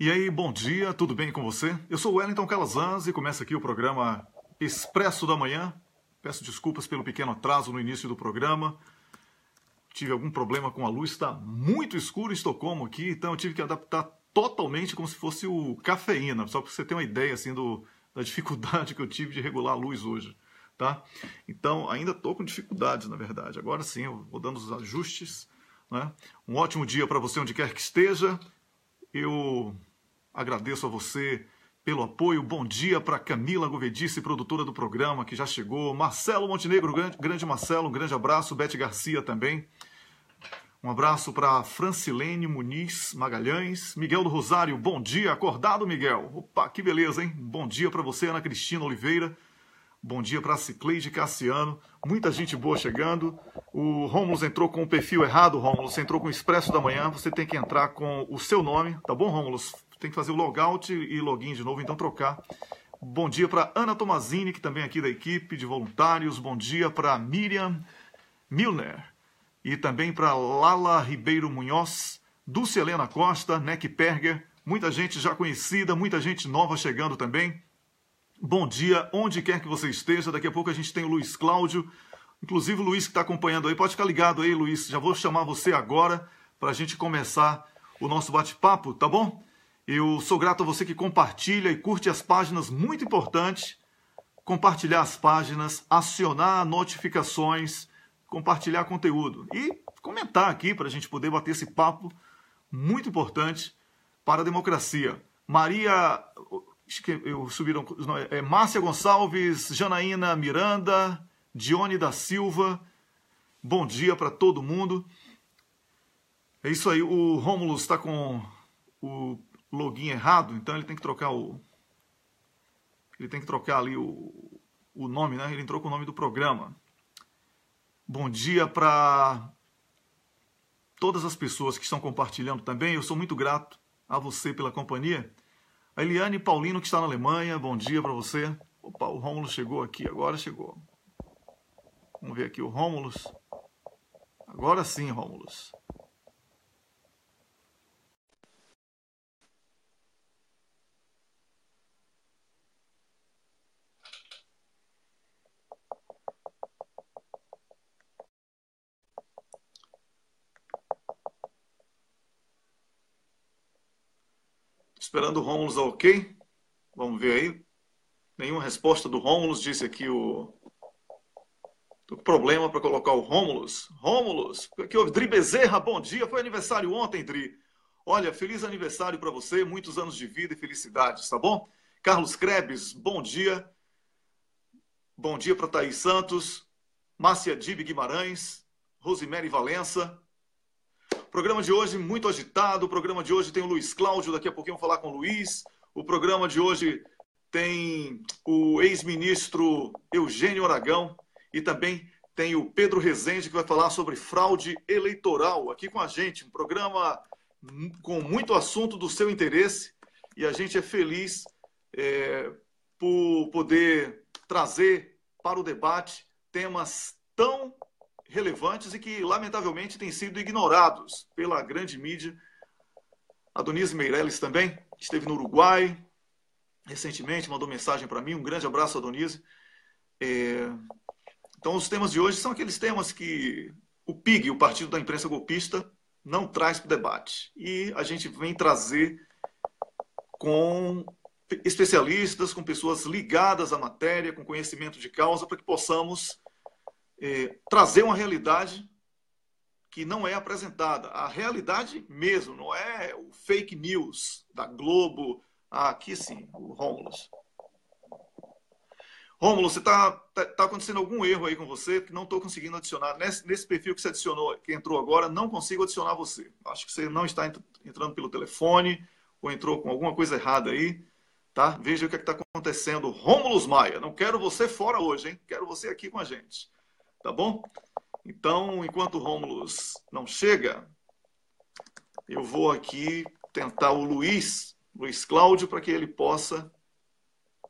E aí, bom dia, tudo bem com você? Eu sou o Wellington Calazans e começa aqui o programa Expresso da Manhã. Peço desculpas pelo pequeno atraso no início do programa. Tive algum problema com a luz, está muito escuro em Estocolmo aqui, então eu tive que adaptar totalmente como se fosse o cafeína, só para você ter uma ideia assim, da dificuldade que eu tive de regular a luz hoje. Tá? Então, ainda estou com dificuldades, na verdade. Agora sim, eu vou dando os ajustes. Né? Um ótimo dia para você, onde quer que esteja. Eu agradeço a você pelo apoio. Bom dia para Camila Govedice, produtora do programa, que já chegou. Marcelo Montenegro, grande Marcelo, um grande abraço. Bete Garcia também. Um abraço para Francilene Muniz Magalhães. Miguel do Rosário, bom dia. Acordado, Miguel? Opa, que beleza, hein? Bom dia para você, Ana Cristina Oliveira. Bom dia para Cicleide Cassiano. Muita gente boa chegando. O Rômulo entrou com o perfil errado, Rômulo. Você entrou com o Expresso da Manhã. Você tem que entrar com o seu nome, tá bom, Rômulo? Tem que fazer o logout e login de novo, então trocar. Bom dia para Ana Tomazini, que também é aqui da equipe de voluntários. Bom dia para Miriam Milner. E também para Lala Ribeiro Munhoz, Dulce Helena Costa, Neck Perger. Muita gente já conhecida, muita gente nova chegando também. Bom dia, onde quer que você esteja. Daqui a pouco a gente tem o Luiz Cláudio. Inclusive o Luiz que está acompanhando aí. Pode ficar ligado aí, Luiz. Já vou chamar você agora para a gente começar o nosso bate-papo, tá bom? Eu sou grato a você que compartilha e curte as páginas. Muito importante compartilhar as páginas, acionar notificações, compartilhar conteúdo e comentar aqui para a gente poder bater esse papo muito importante para a democracia. Maria... Márcia Gonçalves, Janaína Miranda, Dione da Silva, bom dia para todo mundo. É isso aí, o Rômulo está com o login errado, então ele tem que trocar ali o nome, né? Ele entrou com o nome do programa. Bom dia para todas as pessoas que estão compartilhando também. Eu sou muito grato a você pela companhia. A Eliane Paulino, que está na Alemanha, bom dia para você. Opa, o Rômulo chegou aqui, agora chegou. Vamos ver aqui o Rômulo. Agora sim, Rômulo. Esperando o Rômulo, ok? Vamos ver aí. Nenhuma resposta do Rômulo, disse aqui o... Tô com problema para colocar o Rômulo. Rômulo, aqui o Dri Bezerra, bom dia. Foi aniversário ontem, Dri. Olha, feliz aniversário para você, muitos anos de vida e felicidades, tá bom? Carlos Krebs, bom dia. Bom dia para Thaís Santos, Márcia Dib Guimarães, Rosemary Valença. O programa de hoje muito agitado. O programa de hoje tem o Luiz Cláudio, daqui a pouquinho vamos falar com o Luiz. O programa de hoje tem o ex-ministro Eugênio Aragão e também tem o Pedro Rezende, que vai falar sobre fraude eleitoral aqui com a gente. Um programa com muito assunto do seu interesse e a gente é feliz por poder trazer para o debate temas tão relevantes e que, lamentavelmente, têm sido ignorados pela grande mídia. A Donise Meirelles também esteve no Uruguai recentemente, mandou mensagem para mim. Um grande abraço a Donise. Então, os temas de hoje são aqueles temas que o PIG, o Partido da Imprensa Golpista, não traz para o debate. E a gente vem trazer com especialistas, com pessoas ligadas à matéria, com conhecimento de causa, para que possamos trazer uma realidade que não é apresentada. A realidade mesmo, não é o fake news da Globo. Aqui sim, o Rômulo. Rômulo, você tá acontecendo algum erro aí com você que não estou conseguindo adicionar. Nesse perfil que você adicionou, que entrou agora, não consigo adicionar você. Acho que você não está entrando pelo telefone ou entrou com alguma coisa errada aí. Tá? Veja o que está acontecendo. Rômulo Maia, não quero você fora hoje, hein? Quero você aqui com a gente. Tá bom? Então, enquanto o Rômulo não chega, eu vou aqui tentar o Luiz Cláudio, para que ele possa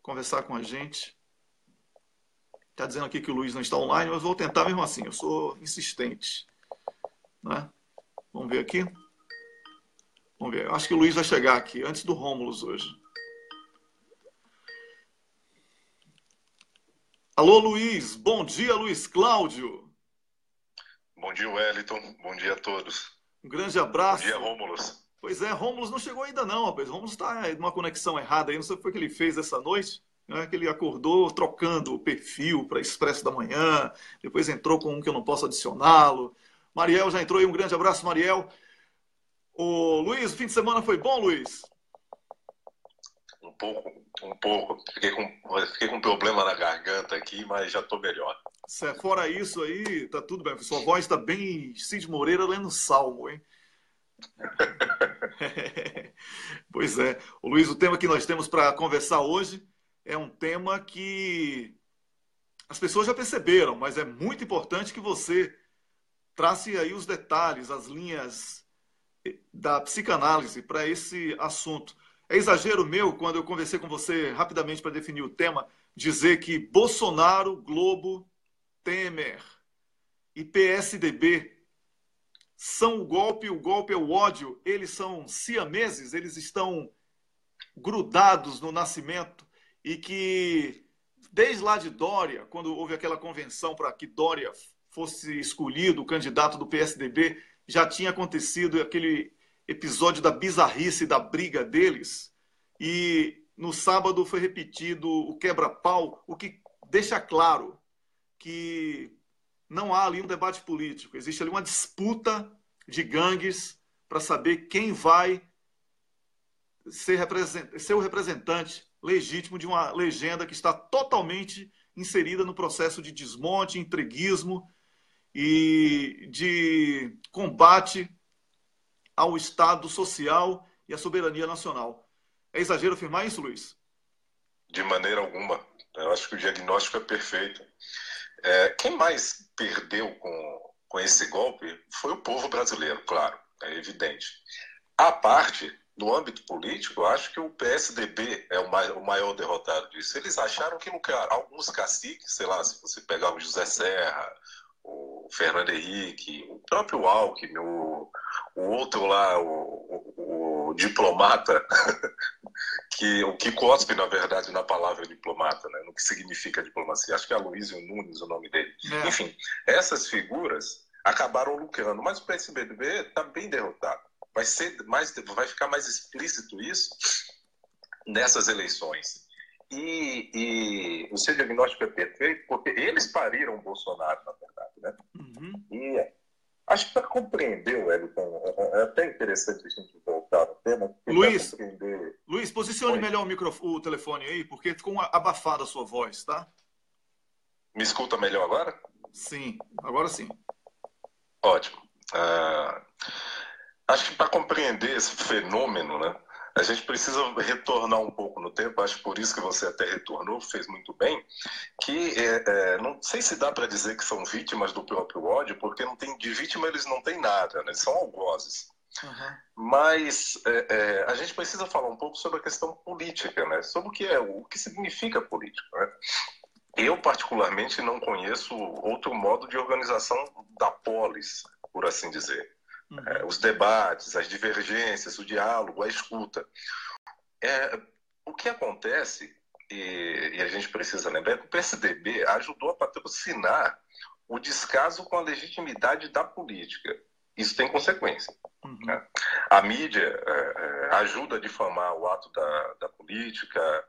conversar com a gente. Está dizendo aqui que o Luiz não está online, mas vou tentar mesmo assim. Eu sou insistente. Né? Vamos ver aqui. Vamos ver. Eu acho que o Luiz vai chegar aqui antes do Rômulo hoje. Alô, Luiz. Bom dia, Luiz Cláudio. Bom dia, Wellington. Bom dia a todos. Um grande abraço. Bom dia, Rômulo. Pois é, Rômulo não chegou ainda não, rapaz. Rômulo está numa conexão errada aí. Não sei o que foi que ele fez essa noite. Né? Que ele acordou trocando o perfil para Expresso da Manhã. Depois entrou com um que eu não posso adicioná-lo. Mariel já entrou aí. Um grande abraço, Mariel. Ô, Luiz, o fim de semana foi bom, Luiz? Um pouco. Fiquei com um problema na garganta aqui, mas já estou melhor. Fora isso aí, tá tudo bem. Sua voz está bem Cid Moreira lendo Salmo, hein? Pois é. Ô, Luiz, o tema que nós temos para conversar hoje é um tema que as pessoas já perceberam, mas é muito importante que você trace aí os detalhes, as linhas da psicanálise para esse assunto. É exagero meu, quando eu conversei com você rapidamente para definir o tema, dizer que Bolsonaro, Globo, Temer e PSDB são o golpe é o ódio, eles são siameses, eles estão grudados no nascimento e que, desde lá de Dória, quando houve aquela convenção para que Dória fosse escolhido o candidato do PSDB, já tinha acontecido aquele episódio da bizarrice da briga deles e no sábado foi repetido o quebra-pau, o que deixa claro que não há ali um debate político, existe ali uma disputa de gangues para saber quem vai ser o representante legítimo de uma legenda que está totalmente inserida no processo de desmonte, entreguismo e de combate ao Estado social e à soberania nacional. É exagero afirmar isso, Luiz? De maneira alguma. Eu acho que o diagnóstico é perfeito. Quem mais perdeu com esse golpe foi o povo brasileiro, claro, é evidente. À parte, no âmbito político, eu acho que o PSDB é o maior derrotado disso. Eles acharam que alguns caciques, sei lá, se você pegar o José Serra, o Fernando Henrique, o próprio Alckmin, o outro lá, o diplomata, o que cospe, na verdade, na palavra diplomata, né? No que significa diplomacia. Acho que é Aloysio Nunes o nome dele. Enfim, essas figuras acabaram lucrando, mas o PSDB está bem derrotado. Vai ficar mais explícito isso nessas eleições. E o seu diagnóstico é perfeito, porque eles pariram o Bolsonaro, na verdade, né? Uhum. E acho que para compreender, Wellington, é até interessante a gente voltar no tema. Luiz, posicione melhor o telefone aí, porque ficou abafada a sua voz, tá? Me escuta melhor agora? Sim, agora sim. Ótimo. Acho que para compreender esse fenômeno, né, a gente precisa retornar um pouco no tempo. Acho que por isso que você até retornou, fez muito bem, que não sei se dá para dizer que são vítimas do próprio ódio, porque de vítima eles não têm nada, né? São algozes. Uhum. Mas a gente precisa falar um pouco sobre a questão política, né? Sobre o que significa política, né? Eu, particularmente, não conheço outro modo de organização da polis, por assim dizer. Uhum. Os debates, as divergências, o diálogo, a escuta. O que acontece, e a gente precisa lembrar, é que o PSDB ajudou a patrocinar o descaso com a legitimidade da política. Isso tem consequência. Uhum. Né? A mídia ajuda a difamar o ato da política,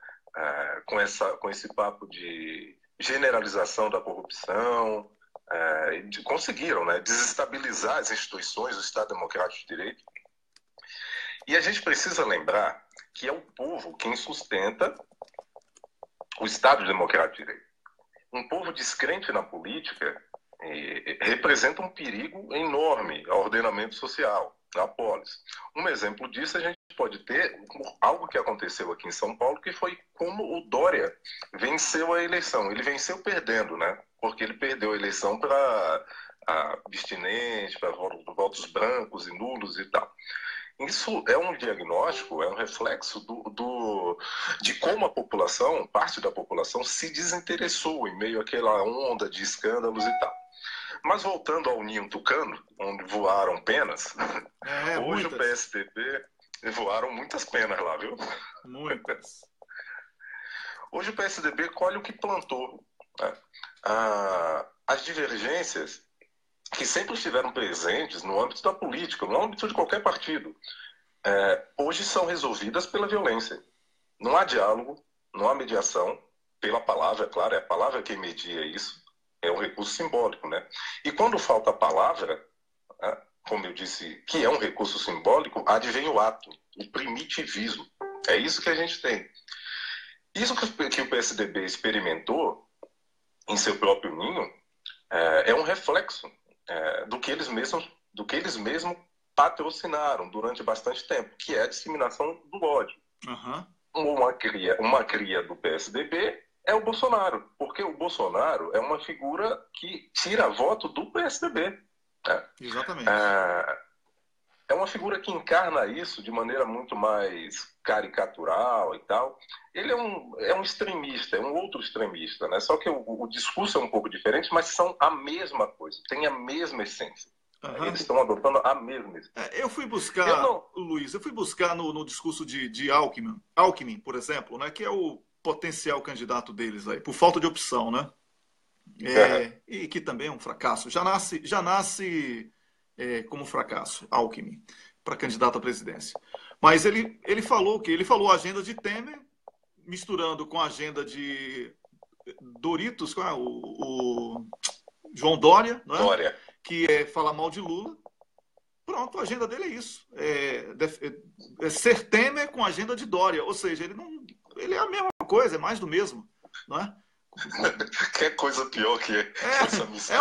com esse papo de generalização da corrupção, conseguiram, né, desestabilizar as instituições do Estado Democrático de Direito. E a gente precisa lembrar que é o povo quem sustenta o Estado Democrático de Direito. Um povo descrente na política representa um perigo enorme ao ordenamento social, à polis. Um exemplo disso a gente pode ter algo que aconteceu aqui em São Paulo, que foi como o Dória venceu a eleição. Ele venceu perdendo, né? Porque ele perdeu a eleição para abstinentes, para votos brancos e nulos e tal. Isso é um diagnóstico, é um reflexo de como a população, parte da população, se desinteressou em meio àquela onda de escândalos e tal. Mas voltando ao ninho tucano, onde voaram penas, hoje o PSDB Voaram muitas penas lá, viu? Muitas. Hoje o PSDB colhe o que plantou, né? As divergências que sempre estiveram presentes no âmbito da política, no âmbito de qualquer partido, hoje são resolvidas pela violência. Não há diálogo, não há mediação, pela palavra, é claro, é a palavra quem media isso, é um recurso simbólico, né? E quando falta a palavra, como eu disse, que é um recurso simbólico, advém o ato, o primitivismo. É isso que a gente tem. Isso que o PSDB experimentou em seu próprio ninho é um reflexo do que eles mesmos patrocinaram durante bastante tempo, que é a disseminação do ódio. Uhum. Uma cria do PSDB é o Bolsonaro, porque o Bolsonaro é uma figura que tira voto do PSDB. Exatamente. É uma figura que encarna isso de maneira muito mais caricatural e tal. Ele é um extremista, é um outro extremista, né? Só que o discurso é um pouco diferente, mas são a mesma coisa, tem a mesma essência. Uhum. Eles estão adotando a mesma essência. Eu fui buscar, Luiz, no discurso de Alckmin, por exemplo, né, que é o potencial candidato deles aí, por falta de opção, né? E que também é um fracasso. Já nasce como fracasso, Alckmin, para candidato à presidência. Mas ele falou o quê? Ele falou a agenda de Temer, misturando com a agenda de Doritos, o João Dória, não é? Dória. Que é falar mal de Lula. Pronto, a agenda dele é isso. É ser Temer com a agenda de Dória. Ou seja, ele é a mesma coisa, é mais do mesmo, não é? Que coisa pior que essa missão.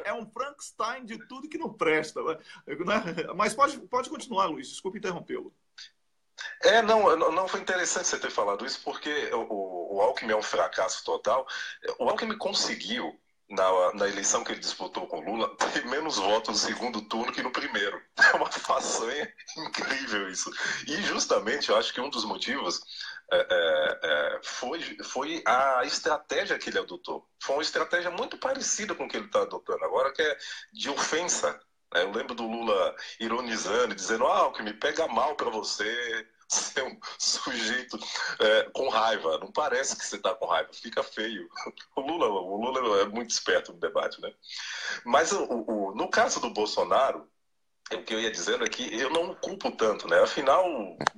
É um Frankenstein de tudo que não presta. Né? Mas pode continuar, Luiz. Desculpe interrompê-lo. Não foi interessante você ter falado isso, porque o Alckmin é um fracasso total. O Alckmin conseguiu, na eleição que ele disputou com Lula, ter menos votos no segundo turno que no primeiro. É uma façanha incrível isso. E justamente eu acho que um dos motivos foi a estratégia que ele adotou. Foi uma estratégia muito parecida com o que ele está adotando agora, que é de ofensa. Eu lembro do Lula ironizando, dizendo: o que me pega mal para você ser um sujeito com raiva. Não parece que você está com raiva, fica feio. O Lula é muito esperto no debate, né? Mas no caso do Bolsonaro, o que eu ia dizendo é que eu não o culpo tanto, né? Afinal,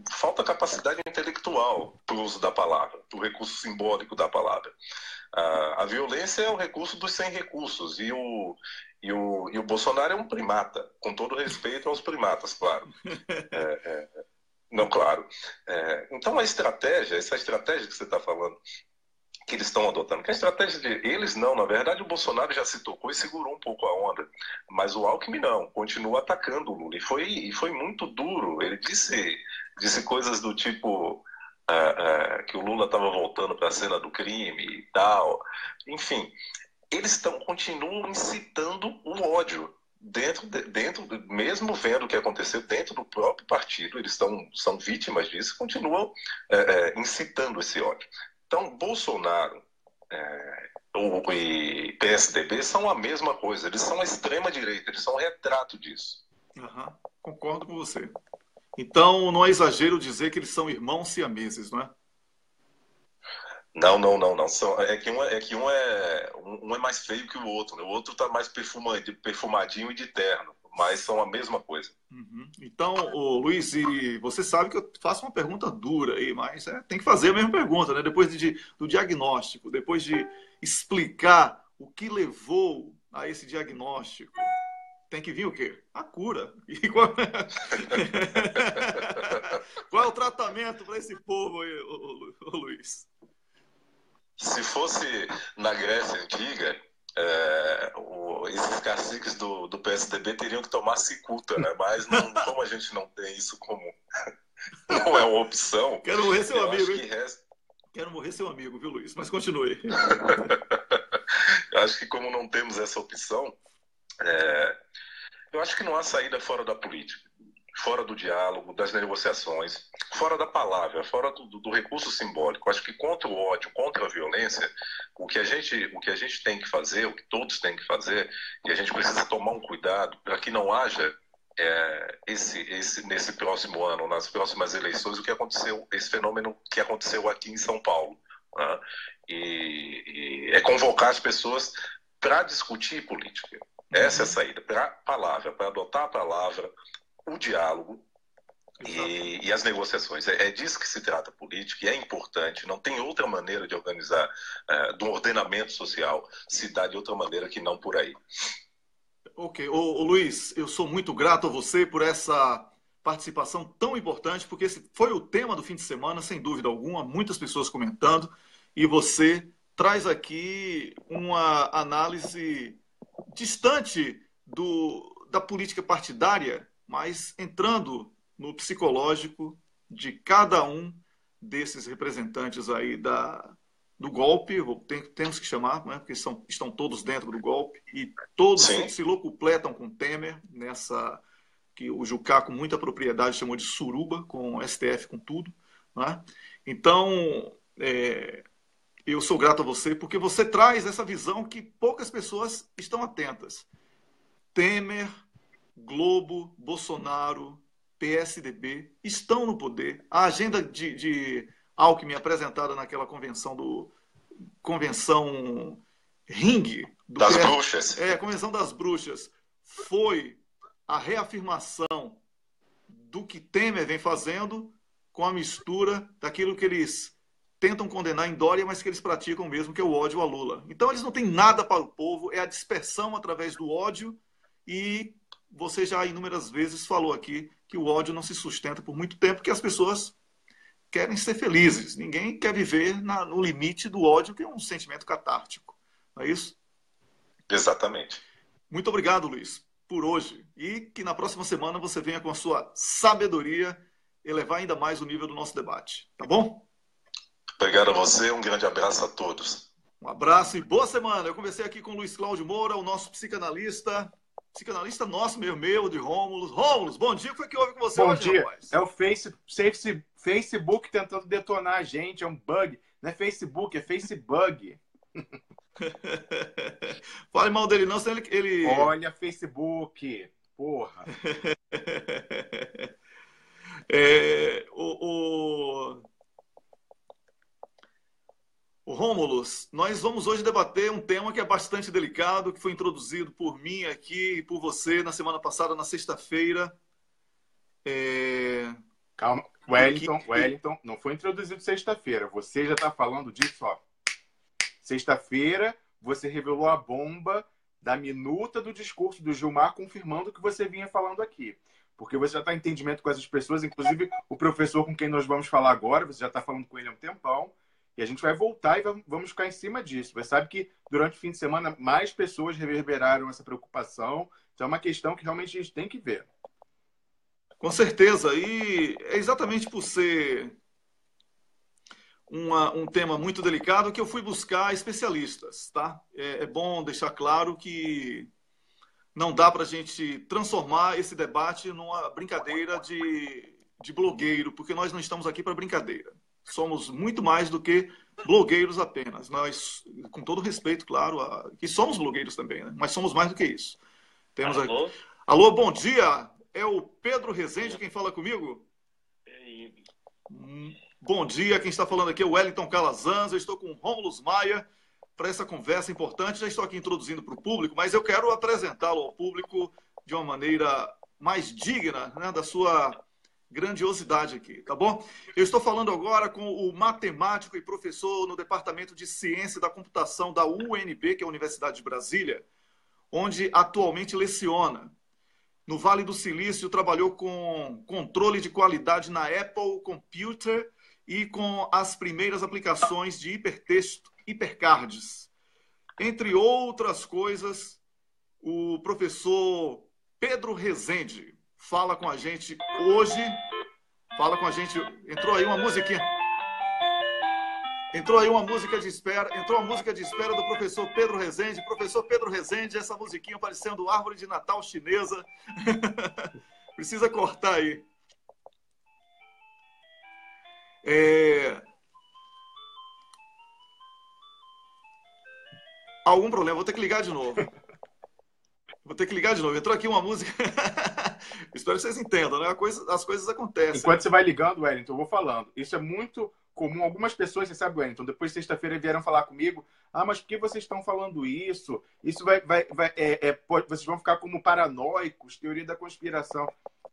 falta capacidade intelectual para o uso da palavra, para o recurso simbólico da palavra. A violência é o recurso dos sem recursos, e o Bolsonaro é um primata, com todo respeito aos primatas, claro. Não, claro. Então, essa estratégia que você está falando, que eles estão adotando, que a estratégia eles não, na verdade o Bolsonaro já se tocou e segurou um pouco a onda, mas o Alckmin não, continua atacando o Lula, e foi muito duro. Ele disse coisas do tipo que o Lula estava voltando para a cena do crime e tal. Enfim, eles continuam incitando o ódio dentro mesmo vendo o que aconteceu dentro do próprio partido. Eles são vítimas disso, continuam incitando esse ódio. Então, Bolsonaro e PSDB são a mesma coisa. Eles são a extrema-direita, eles são um retrato disso. Uhum, concordo com você. Então, não é exagero dizer que eles são irmãos siameses, não é? Não. Um é mais feio que o outro, né? O outro está mais perfumadinho e de terno, mas são a mesma coisa. Uhum. Então, Luiz, e você sabe que eu faço uma pergunta dura aí, mas tem que fazer a mesma pergunta, né? Depois do diagnóstico, depois de explicar o que levou a esse diagnóstico, tem que vir o quê? A cura. E qual é o tratamento para esse povo aí, Luiz? Se fosse na Grécia Antiga, esses caciques do PSDB teriam que tomar cicuta, né? Mas como a gente não tem isso como não é uma opção... Quero morrer seu amigo, hein? Quero morrer seu amigo, viu, Luiz? Mas continue. Eu acho que como não temos essa opção, eu acho que não há saída fora da política, fora do diálogo, das negociações, fora da palavra, fora do recurso simbólico. Acho que contra o ódio, contra a violência, o que a gente tem que fazer, o que todos têm que fazer, e a gente precisa tomar um cuidado para que não haja nesse próximo ano, nas próximas eleições, o que aconteceu, esse fenômeno que aconteceu aqui em São Paulo, né? E é convocar as pessoas para discutir política. Essa é a saída, para a palavra, para adotar a palavra, o diálogo e as negociações. É disso que se trata a política, e é importante. Não tem outra maneira de organizar, de um ordenamento social, se dá de outra maneira que não por aí. Ok. Ô, Luiz, eu sou muito grato a você por essa participação tão importante, porque esse foi o tema do fim de semana, sem dúvida alguma, muitas pessoas comentando, e você traz aqui uma análise distante da política partidária, mas entrando no psicológico de cada um desses representantes aí do golpe, temos que chamar, né, porque estão todos dentro do golpe, e todos se locupletam com Temer, nessa que o Jucá, com muita propriedade, chamou de suruba, com o STF, com tudo. Né? Então, eu sou grato a você, porque você traz essa visão que poucas pessoas estão atentas. Temer, Globo, Bolsonaro, PSDB estão no poder. A agenda de Alckmin apresentada naquela convenção Ring das bruxas. Convenção das Bruxas, foi a reafirmação do que Temer vem fazendo com a mistura daquilo que eles tentam condenar em Dória, mas que eles praticam mesmo, que é o ódio a Lula. Então eles não têm nada para o povo, é a dispersão através do ódio, e você já inúmeras vezes falou aqui que o ódio não se sustenta por muito tempo, porque as pessoas querem ser felizes. Ninguém quer viver no limite do ódio, que é um sentimento catártico. Não é isso? Exatamente. Muito obrigado, Luiz, por hoje. E que na próxima semana você venha com a sua sabedoria elevar ainda mais o nível do nosso debate. Tá bom? Obrigado a você, um grande abraço a todos. Um abraço e boa semana. Eu conversei aqui com o Luiz Cláudio Moura, o nosso psicanalista nosso, meu, de Rômulus. Rômulus, bom dia, o que foi que houve com você bom hoje, dia. Rapaz? É o Facebook tentando detonar a gente, é um bug. Não é Facebook, é Facebook. Fale mal dele não, senão ele... Olha, Facebook, porra. O Rômulus, nós vamos hoje debater um tema que é bastante delicado, que foi introduzido por mim aqui e por você na semana passada, na sexta-feira. Calma, Wellington, não foi introduzido sexta-feira. Você já está falando disso, ó. Sexta-feira, você revelou a bomba da minuta do discurso do Gilmar, confirmando o que você vinha falando aqui. Porque você já está em entendimento com essas pessoas, inclusive o professor com quem nós vamos falar agora, você já está falando com ele há um tempão. E a gente vai voltar e vamos ficar em cima disso. Você sabe que durante o fim de semana mais pessoas reverberaram essa preocupação. Então é uma questão que realmente a gente tem que ver. Com certeza. E é exatamente por ser um tema muito delicado que eu fui buscar especialistas. Tá? É bom deixar claro que não dá para a gente transformar esse debate numa brincadeira de blogueiro, porque nós não estamos aqui para brincadeira. Somos muito mais do que blogueiros apenas. Nós, com todo respeito, claro, que somos blogueiros também, né? Mas somos mais do que isso. Temos Alô? aqui... Alô, bom dia! É o Pedro Rezende quem fala comigo? Bom dia, quem está falando aqui é o Wellington Calazans. Eu estou com o Rômulus Maia para essa conversa importante. Já estou aqui introduzindo para o público, mas eu quero apresentá-lo ao público de uma maneira mais digna, né, da sua grandiosidade aqui, tá bom? Eu estou falando agora com o matemático e professor no Departamento de Ciência da Computação da UNB, que é a Universidade de Brasília, onde atualmente leciona. No Vale do Silício, trabalhou com controle de qualidade na Apple Computer e com as primeiras aplicações de hipertexto, hipercards. Entre outras coisas, o professor Pedro Rezende fala com a gente hoje. Fala com a gente. Entrou aí uma musiquinha. Entrou aí uma música de espera. Entrou a música de espera do professor Pedro Rezende. Professor Pedro Rezende, essa musiquinha parecendo árvore de Natal chinesa. Precisa cortar aí. Algum problema? Vou ter que ligar de novo. Entrou aqui uma música. Espero que vocês entendam, né? As coisas acontecem. Enquanto você vai ligando, Wellington, eu vou falando. Isso é muito comum. Algumas pessoas, você sabe, Wellington, depois de sexta-feira vieram falar comigo. Ah, mas por que vocês estão falando isso? Isso vocês vão ficar como paranoicos, teoria da conspiração.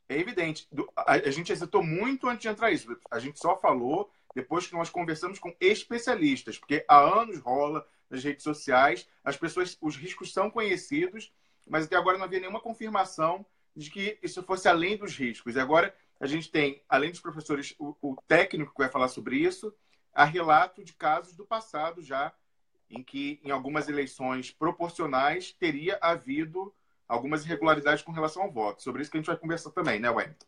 É evidente. A gente hesitou muito antes de entrar nisso. A gente só falou depois que nós conversamos com especialistas, porque há anos rola nas redes sociais, os riscos são conhecidos, mas até agora não havia nenhuma confirmação de que isso fosse além dos riscos. E agora a gente tem, além dos professores, o técnico que vai falar sobre isso, há relato de casos do passado já, em que em algumas eleições proporcionais teria havido algumas irregularidades com relação ao voto. Sobre isso que a gente vai conversar também, né, Wellington?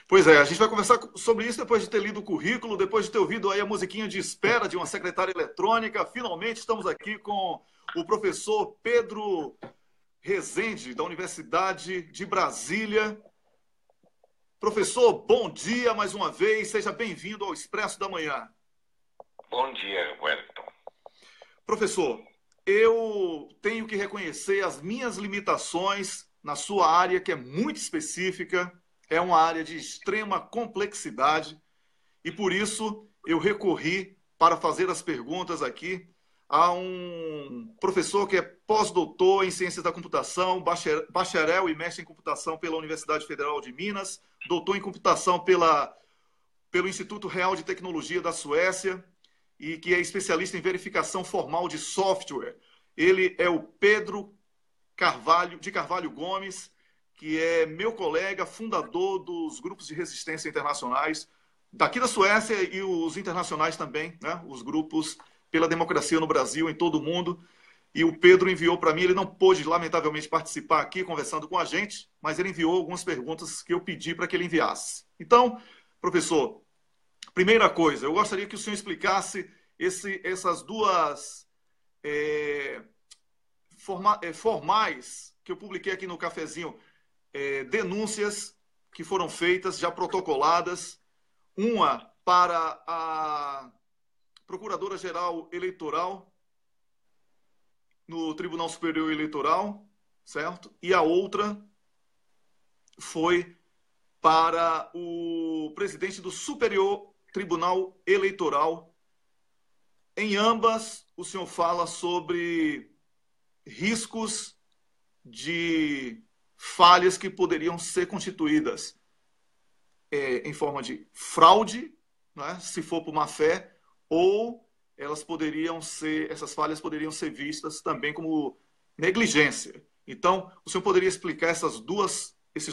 Pois é, a gente vai conversar sobre isso depois de ter lido o currículo, depois de ter ouvido aí a musiquinha de espera de uma secretária eletrônica. Finalmente estamos aqui com o professor Pedro Rezende, da Universidade de Brasília. Professor, bom dia mais uma vez, seja bem-vindo ao Expresso da Manhã. Bom dia, Wellington. Professor, eu tenho que reconhecer as minhas limitações na sua área, que é muito específica, é uma área de extrema complexidade, e por isso eu recorri para fazer as perguntas aqui a um professor que é pós-doutor em Ciências da Computação, bacharel e mestre em Computação pela Universidade Federal de Minas, doutor em Computação pelo Instituto Real de Tecnologia da Suécia, e que é especialista em verificação formal de software. Ele é o Pedro de Carvalho Gomes, que é meu colega, fundador dos grupos de resistência internacionais, daqui da Suécia, e os internacionais também, né? Os grupos pela democracia no Brasil, em todo o mundo. E o Pedro enviou para mim, ele não pôde, lamentavelmente, participar aqui conversando com a gente, mas ele enviou algumas perguntas que eu pedi para que ele enviasse. Então, professor, primeira coisa, eu gostaria que o senhor explicasse essas duas formais que eu publiquei aqui no cafezinho, denúncias que foram feitas, já protocoladas, uma para a Procuradora-Geral Eleitoral no Tribunal Superior Eleitoral, certo? E a outra foi para o presidente do Superior Tribunal Eleitoral. Em ambas, o senhor fala sobre riscos de falhas que poderiam ser constituídas em forma de fraude, né, se for por má fé, ou essas falhas poderiam ser vistas também como negligência. Então, o senhor poderia explicar esses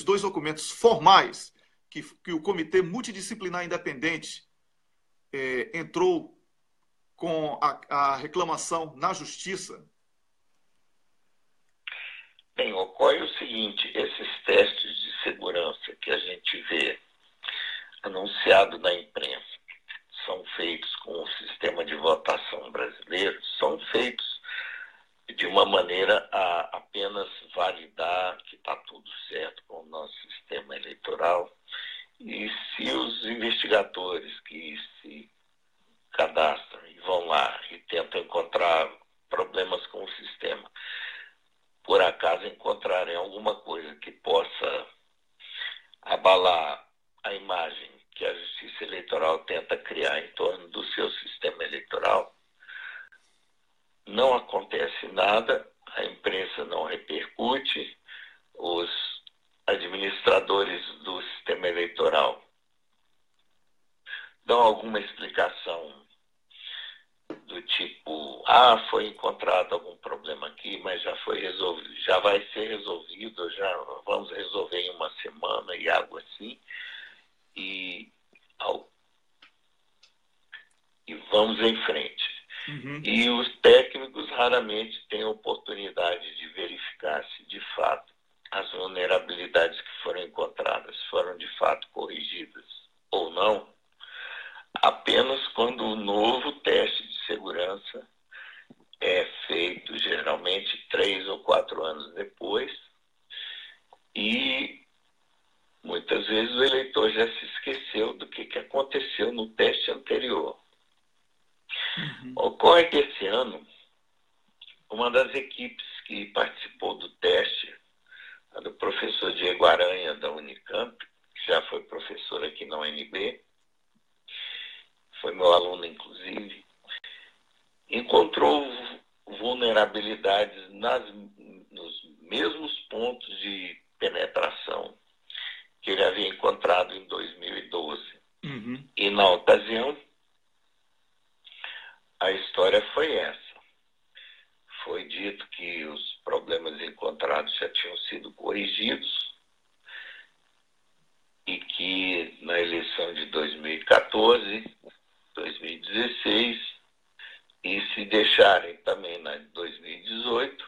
dois documentos formais que o Comitê Multidisciplinar Independente entrou com a reclamação na Justiça? Bem, ocorre o seguinte: esses testes de segurança que a gente vê anunciado na imprensa são feitos com o sistema de votação brasileiro, são feitos de uma maneira a apenas validar que está tudo certo com o nosso sistema eleitoral. E se os investigadores que se cadastram e vão lá e tentam encontrar problemas com o sistema, por acaso encontrarem alguma coisa que possa abalar a imagem que a Justiça Eleitoral tenta criar em torno do seu sistema eleitoral, não acontece nada, a imprensa não repercute, os administradores do sistema eleitoral dão alguma explicação do tipo: foi encontrado algum problema aqui, mas já foi resolvido, já vai ser resolvido, já vamos resolver em uma semana e algo assim, e vamos em frente. Uhum. E os técnicos raramente têm a oportunidade de verificar se de fato as vulnerabilidades que foram encontradas foram de fato corrigidas ou não, apenas quando o novo teste de segurança é feito, geralmente 3 ou 4 anos depois, e muitas vezes o eleitor já se esqueceu do que aconteceu no teste anterior. Uhum. Ocorre que esse ano, uma das equipes que participou do teste, a do professor Diego Aranha, da Unicamp, que já foi professor aqui na UNB, foi meu aluno, inclusive, encontrou vulnerabilidades nos mesmos pontos de penetração que ele havia encontrado em 2012. Uhum. E, na ocasião, a história foi essa. Foi dito que os problemas encontrados já tinham sido corrigidos e que na eleição de 2014, 2016 e, se deixarem, também na de 2018,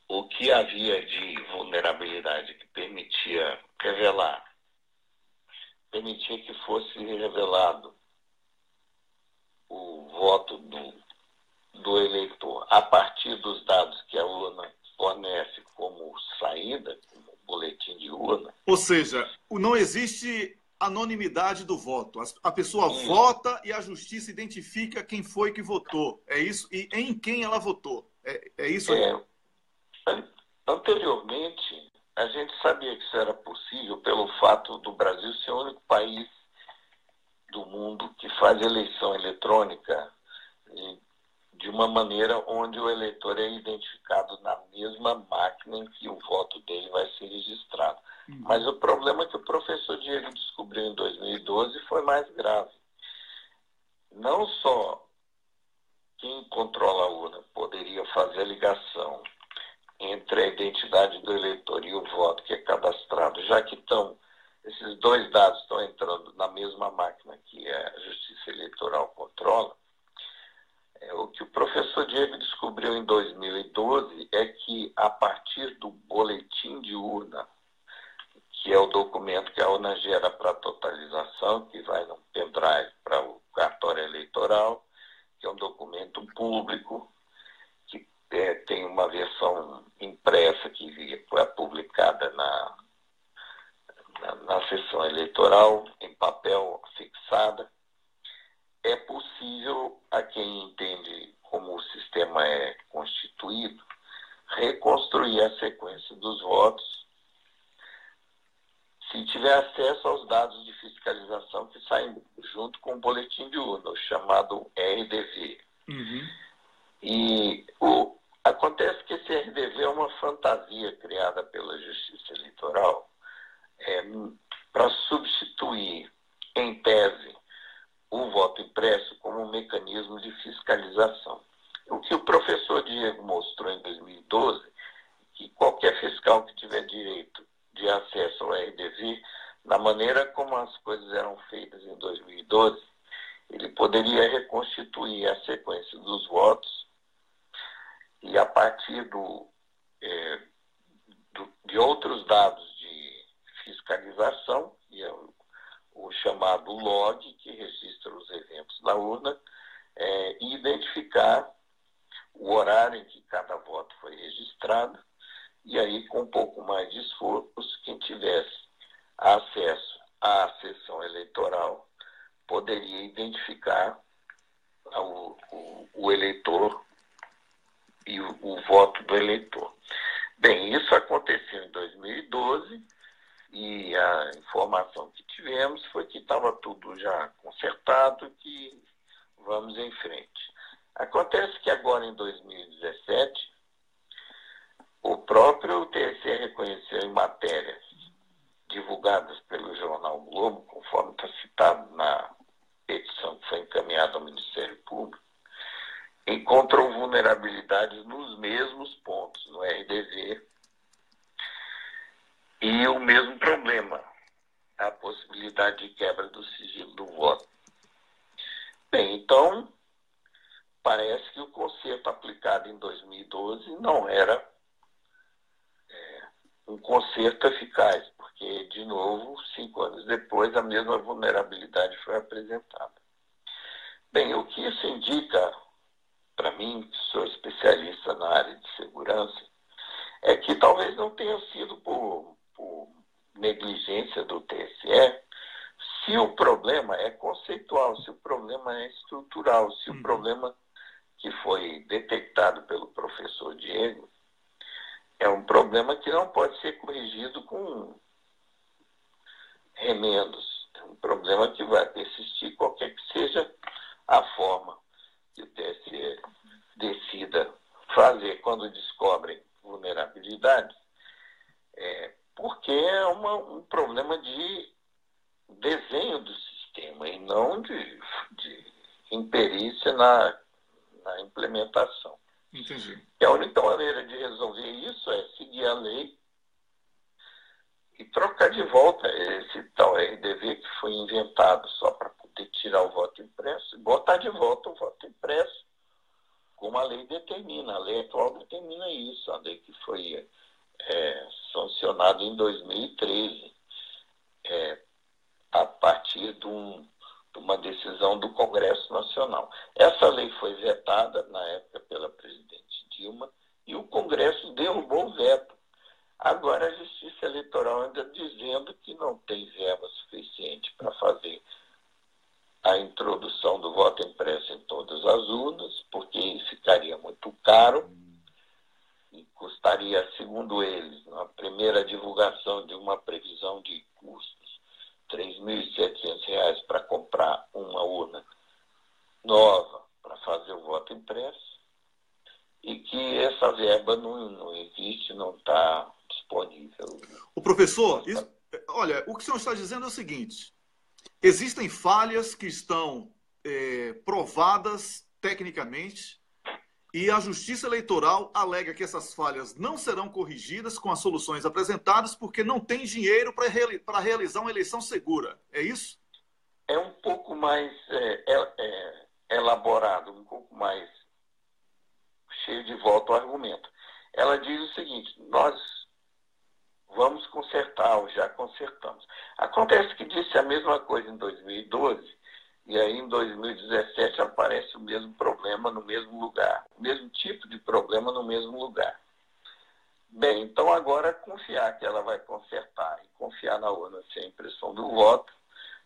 o que havia de vulnerabilidade que permitia que fosse revelado o voto do eleitor a partir dos dados que a urna fornece como saída, como boletim de urna. Ou seja, não existe anonimidade do voto. A pessoa vota e a justiça identifica quem foi que votou. É isso? E em quem ela votou. É isso aí? Anteriormente, a gente sabia que isso era possível pelo fato do Brasil ser o único país do mundo que faz eleição eletrônica de uma maneira onde o eleitor é identificado na mesma máquina em que o voto dele vai ser registrado. Mas o problema que o professor Diego descobriu em 2012 foi mais grave. Não só quem controla a urna poderia fazer a ligação entre a identidade do eleitor e o voto que é cadastrado, já que esses dois dados estão entrando na mesma máquina que a Justiça Eleitoral controla. O que o professor Diego descobriu em 2012 é que, a partir do boletim de urna, que é o documento que a urna gera para a totalização, que vai num pendrive para o cartório eleitoral, que é um documento público, que tem uma versão impressa que foi publicada na sessão eleitoral, em papel fixada. É possível, a quem entende como o sistema é constituído, reconstruir a sequência dos votos se tiver acesso aos dados de fiscalização que saem junto com o boletim de urna, o chamado RDV. Uhum. E acontece que esse RDV é uma fantasia criada pela Justiça Eleitoral para substituir, em tese, o voto impresso como um mecanismo de fiscalização. O que o professor Diego mostrou em 2012, que qualquer fiscal que tiver direito de acesso ao RDV, na maneira como as coisas eram feitas em 2012, ele poderia reconstituir a sequência dos votos e, a partir de outros dados de fiscalização, que é o chamado log, que registra os eventos na urna, e identificar o horário em que cada voto foi registrado, e aí, com um pouco mais de esforço, quem tivesse acesso à sessão eleitoral poderia identificar o eleitor e o voto do eleitor. Bem, isso aconteceu em 2012, e a informação que tivemos foi que estava tudo já consertado, que vamos em frente. Acontece que agora, em 2017, o próprio TSE reconheceu em matérias divulgadas pelo jornal Globo, conforme está citado na petição que foi encaminhada ao Ministério Público, encontrou vulnerabilidades nos mesmos pontos, no RDV, e o mesmo problema, a possibilidade de quebra do sigilo do voto. Bem, então, parece que o conserto aplicado em 2012 não era um conserto eficaz, porque, de novo, 5 anos depois, a mesma vulnerabilidade foi apresentada. Bem, o que isso indica, para mim, que sou especialista na área de segurança, é que talvez não tenha sido por negligência do TSE, se o problema é conceitual, se o problema é estrutural, se o problema que foi detectado pelo professor Diego é um problema que não pode ser corrigido com remendos. É um problema que vai persistir qualquer que seja a forma que o TSE decida fazer quando descobrem vulnerabilidades, porque é um problema de desenho do sistema e não de imperícia na implementação. Entendi. E a única maneira de resolver isso é seguir a lei e trocar de volta esse tal RDV que foi inventado só para poder tirar o voto impresso e botar de volta o voto impresso, como a lei determina. A lei atual determina isso, a lei que foi sancionada em 2013, a partir de uma decisão do Congresso Nacional. Essa lei foi vetada, na época, pela presidente Dilma, e o Congresso derrubou o veto. Agora a Justiça Eleitoral anda dizendo que não tem verba suficiente para fazer a introdução do voto impresso em todas as urnas, porque ficaria muito caro e custaria, segundo eles, na primeira divulgação de uma previsão de custos, R$ 3.700 para comprar uma urna nova para fazer o voto impresso, e que essa verba não existe, não está disponível. O professor, olha, o que o senhor está dizendo é o seguinte: existem falhas que estão provadas tecnicamente e a Justiça Eleitoral alega que essas falhas não serão corrigidas com as soluções apresentadas porque não tem dinheiro para realizar uma eleição segura. É isso? É um pouco mais elaborado, um pouco mais cheio de volta ao argumento. Ela diz o seguinte: nós vamos consertar, ou já consertamos. Acontece que disse a mesma coisa em 2012, e aí em 2017 aparece o mesmo problema no mesmo lugar, o mesmo tipo de problema no mesmo lugar. Bem, então agora confiar que ela vai consertar e confiar na urna sem impressão do voto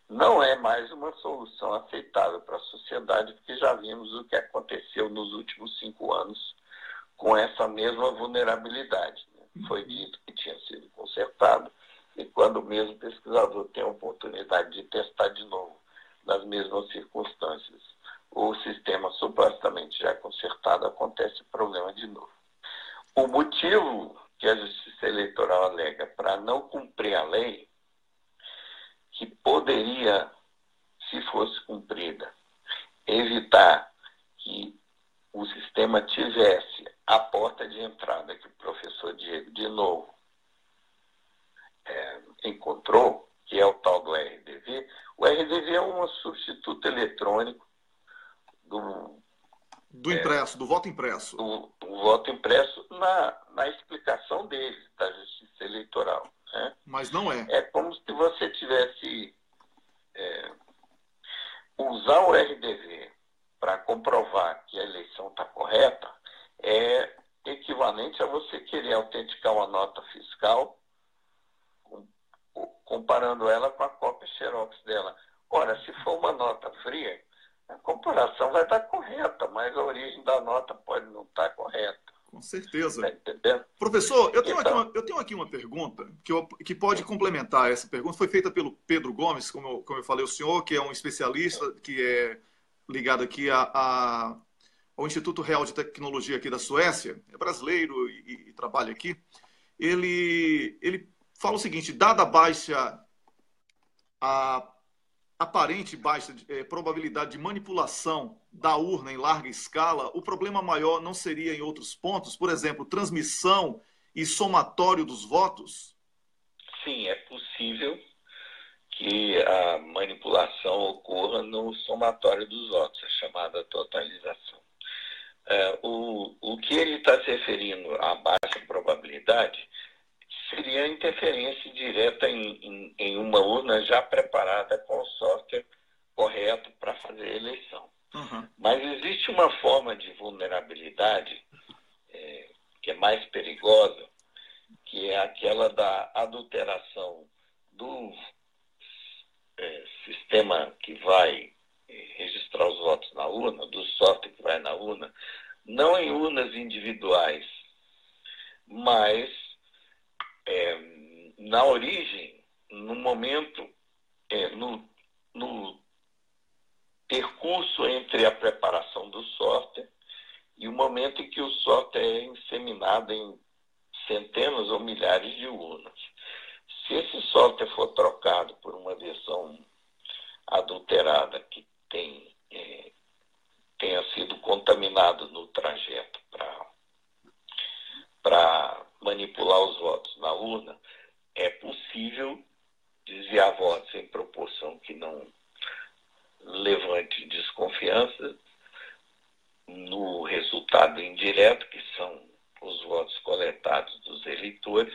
não é mais uma solução aceitável para a sociedade, porque já vimos o que aconteceu nos últimos 5 anos com essa mesma vulnerabilidade. Foi dito que tinha sido consertado, e quando o mesmo pesquisador tem a oportunidade de testar de novo, nas mesmas circunstâncias, o sistema supostamente já consertado, acontece o problema de novo. O motivo que a Justiça Eleitoral alega para não cumprir a lei, que poderia, se fosse cumprida, evitar que o sistema tivesse a porta de entrada que o professor Diego, de novo, encontrou, que é o tal do RDV. O RDV é um substituto eletrônico do impresso, do voto impresso. Do voto impresso na explicação dele, da Justiça Eleitoral. Né? Mas não é. É como se você tivesse usar o RDV para comprovar que a eleição está correta, é equivalente a você querer autenticar uma nota fiscal comparando ela com a cópia xerox dela. Ora, se for uma nota fria, a comparação vai estar correta, mas a origem da nota pode não estar correta. Com certeza. Tá entendendo? Professor, eu tenho aqui uma pergunta que pode complementar essa pergunta. Foi feita pelo Pedro Gomes, como eu falei, o senhor, que é um especialista, que é ligado aqui ao Instituto Real de Tecnologia aqui da Suécia, é brasileiro e trabalha aqui. Ele fala o seguinte: dada a aparente baixa probabilidade de manipulação da urna em larga escala, o problema maior não seria em outros pontos? Por exemplo, transmissão e somatório dos votos? Sim, é possível que a manipulação ocorra no somatório dos votos, a chamada totalização. O que ele está se referindo à baixa probabilidade seria a interferência direta em uma urna já preparada com o software correto para fazer a eleição. Uhum. Mas existe uma forma de vulnerabilidade que é mais perigosa, que é aquela da adulteração do sistema que vai registrar os votos na urna, do software que vai na urna, não em urnas individuais, mas na origem, no momento, no percurso entre a preparação do software e o momento em que o software é inseminado em centenas ou milhares de urnas. Se esse software for trocado por uma versão adulterada que tenha sido contaminado no trajeto para manipular os votos na urna, é possível desviar votos em proporção que não levante desconfiança no resultado indireto, que são os votos coletados dos eleitores,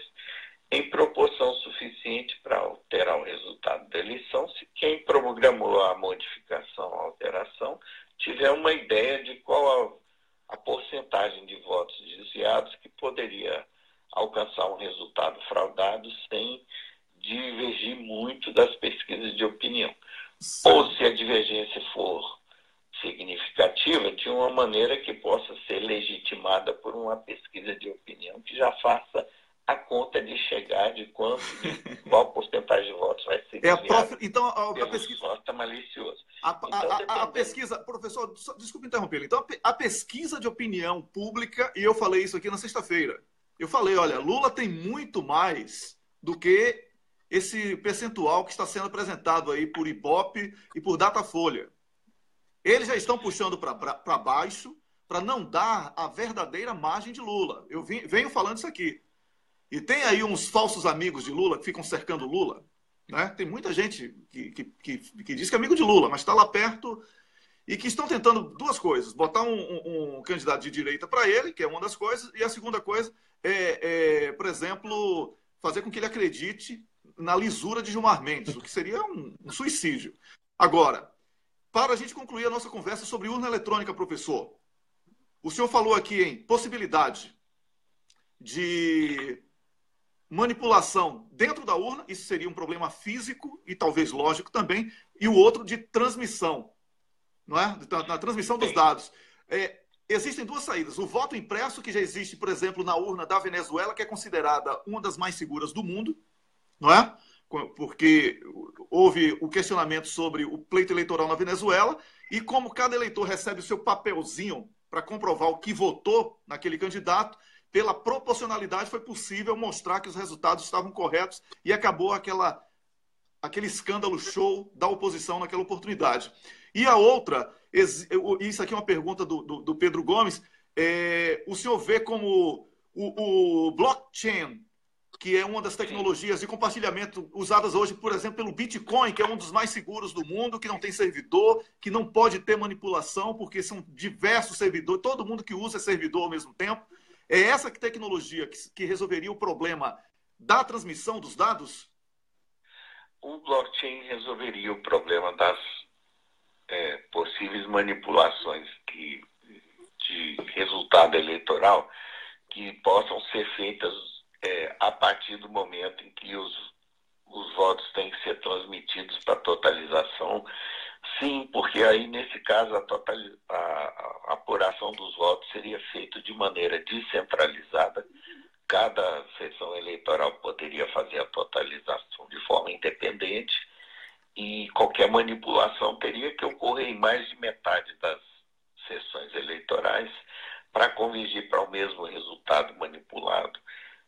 em proporção suficiente para alterar o resultado da eleição, se quem programou a modificação, a alteração, tiver uma ideia de qual a porcentagem de votos desviados que poderia alcançar um resultado fraudado sem divergir muito das pesquisas de opinião. Sim. Ou se a divergência for significativa, de uma maneira que possa ser legitimada por uma pesquisa de opinião que já faça a conta de chegar de qual porcentagem de votos vai ser desviado então, a pesquisa malicioso. A pesquisa, professor, desculpe interrompê-lo. Então, a pesquisa de opinião pública, e eu falei isso aqui na sexta-feira, eu falei, olha, Lula tem muito mais do que esse percentual que está sendo apresentado aí por Ibope e por Datafolha. Eles já estão puxando para baixo para não dar a verdadeira margem de Lula. Eu venho falando isso aqui. E tem aí uns falsos amigos de Lula que ficam cercando Lula. Né? Tem muita gente que diz que é amigo de Lula, mas está lá perto e que estão tentando duas coisas. Botar um candidato de direita para ele, que é uma das coisas, e a segunda coisa por exemplo, fazer com que ele acredite na lisura de Gilmar Mendes, o que seria um suicídio. Agora, para a gente concluir a nossa conversa sobre urna eletrônica, professor, o senhor falou aqui em possibilidade de manipulação dentro da urna, isso seria um problema físico e talvez lógico também, e o outro de transmissão, não é? Na transmissão dos dados. Existem duas saídas. O voto impresso, que já existe, por exemplo, na urna da Venezuela, que é considerada uma das mais seguras do mundo, não é? Porque houve o questionamento sobre o pleito eleitoral na Venezuela e como cada eleitor recebe o seu papelzinho para comprovar o que votou naquele candidato, pela proporcionalidade foi possível mostrar que os resultados estavam corretos e acabou aquele escândalo show da oposição naquela oportunidade. E a outra, isso aqui é uma pergunta do Pedro Gomes, o senhor vê como o blockchain, que é uma das tecnologias de compartilhamento usadas hoje, por exemplo, pelo Bitcoin, que é um dos mais seguros do mundo, que não tem servidor, que não pode ter manipulação, porque são diversos servidores, todo mundo que usa é servidor ao mesmo tempo. É essa tecnologia que resolveria o problema da transmissão dos dados? O blockchain resolveria o problema das possíveis manipulações de resultado eleitoral que possam ser feitas a partir do momento em que os votos têm que ser transmitidos para totalização. Sim, porque aí, nesse caso, a apuração dos votos seria feita de maneira descentralizada. Cada sessão eleitoral poderia fazer a totalização de forma independente e qualquer manipulação teria que ocorrer em mais de metade das sessões eleitorais para convergir para o mesmo resultado manipulado,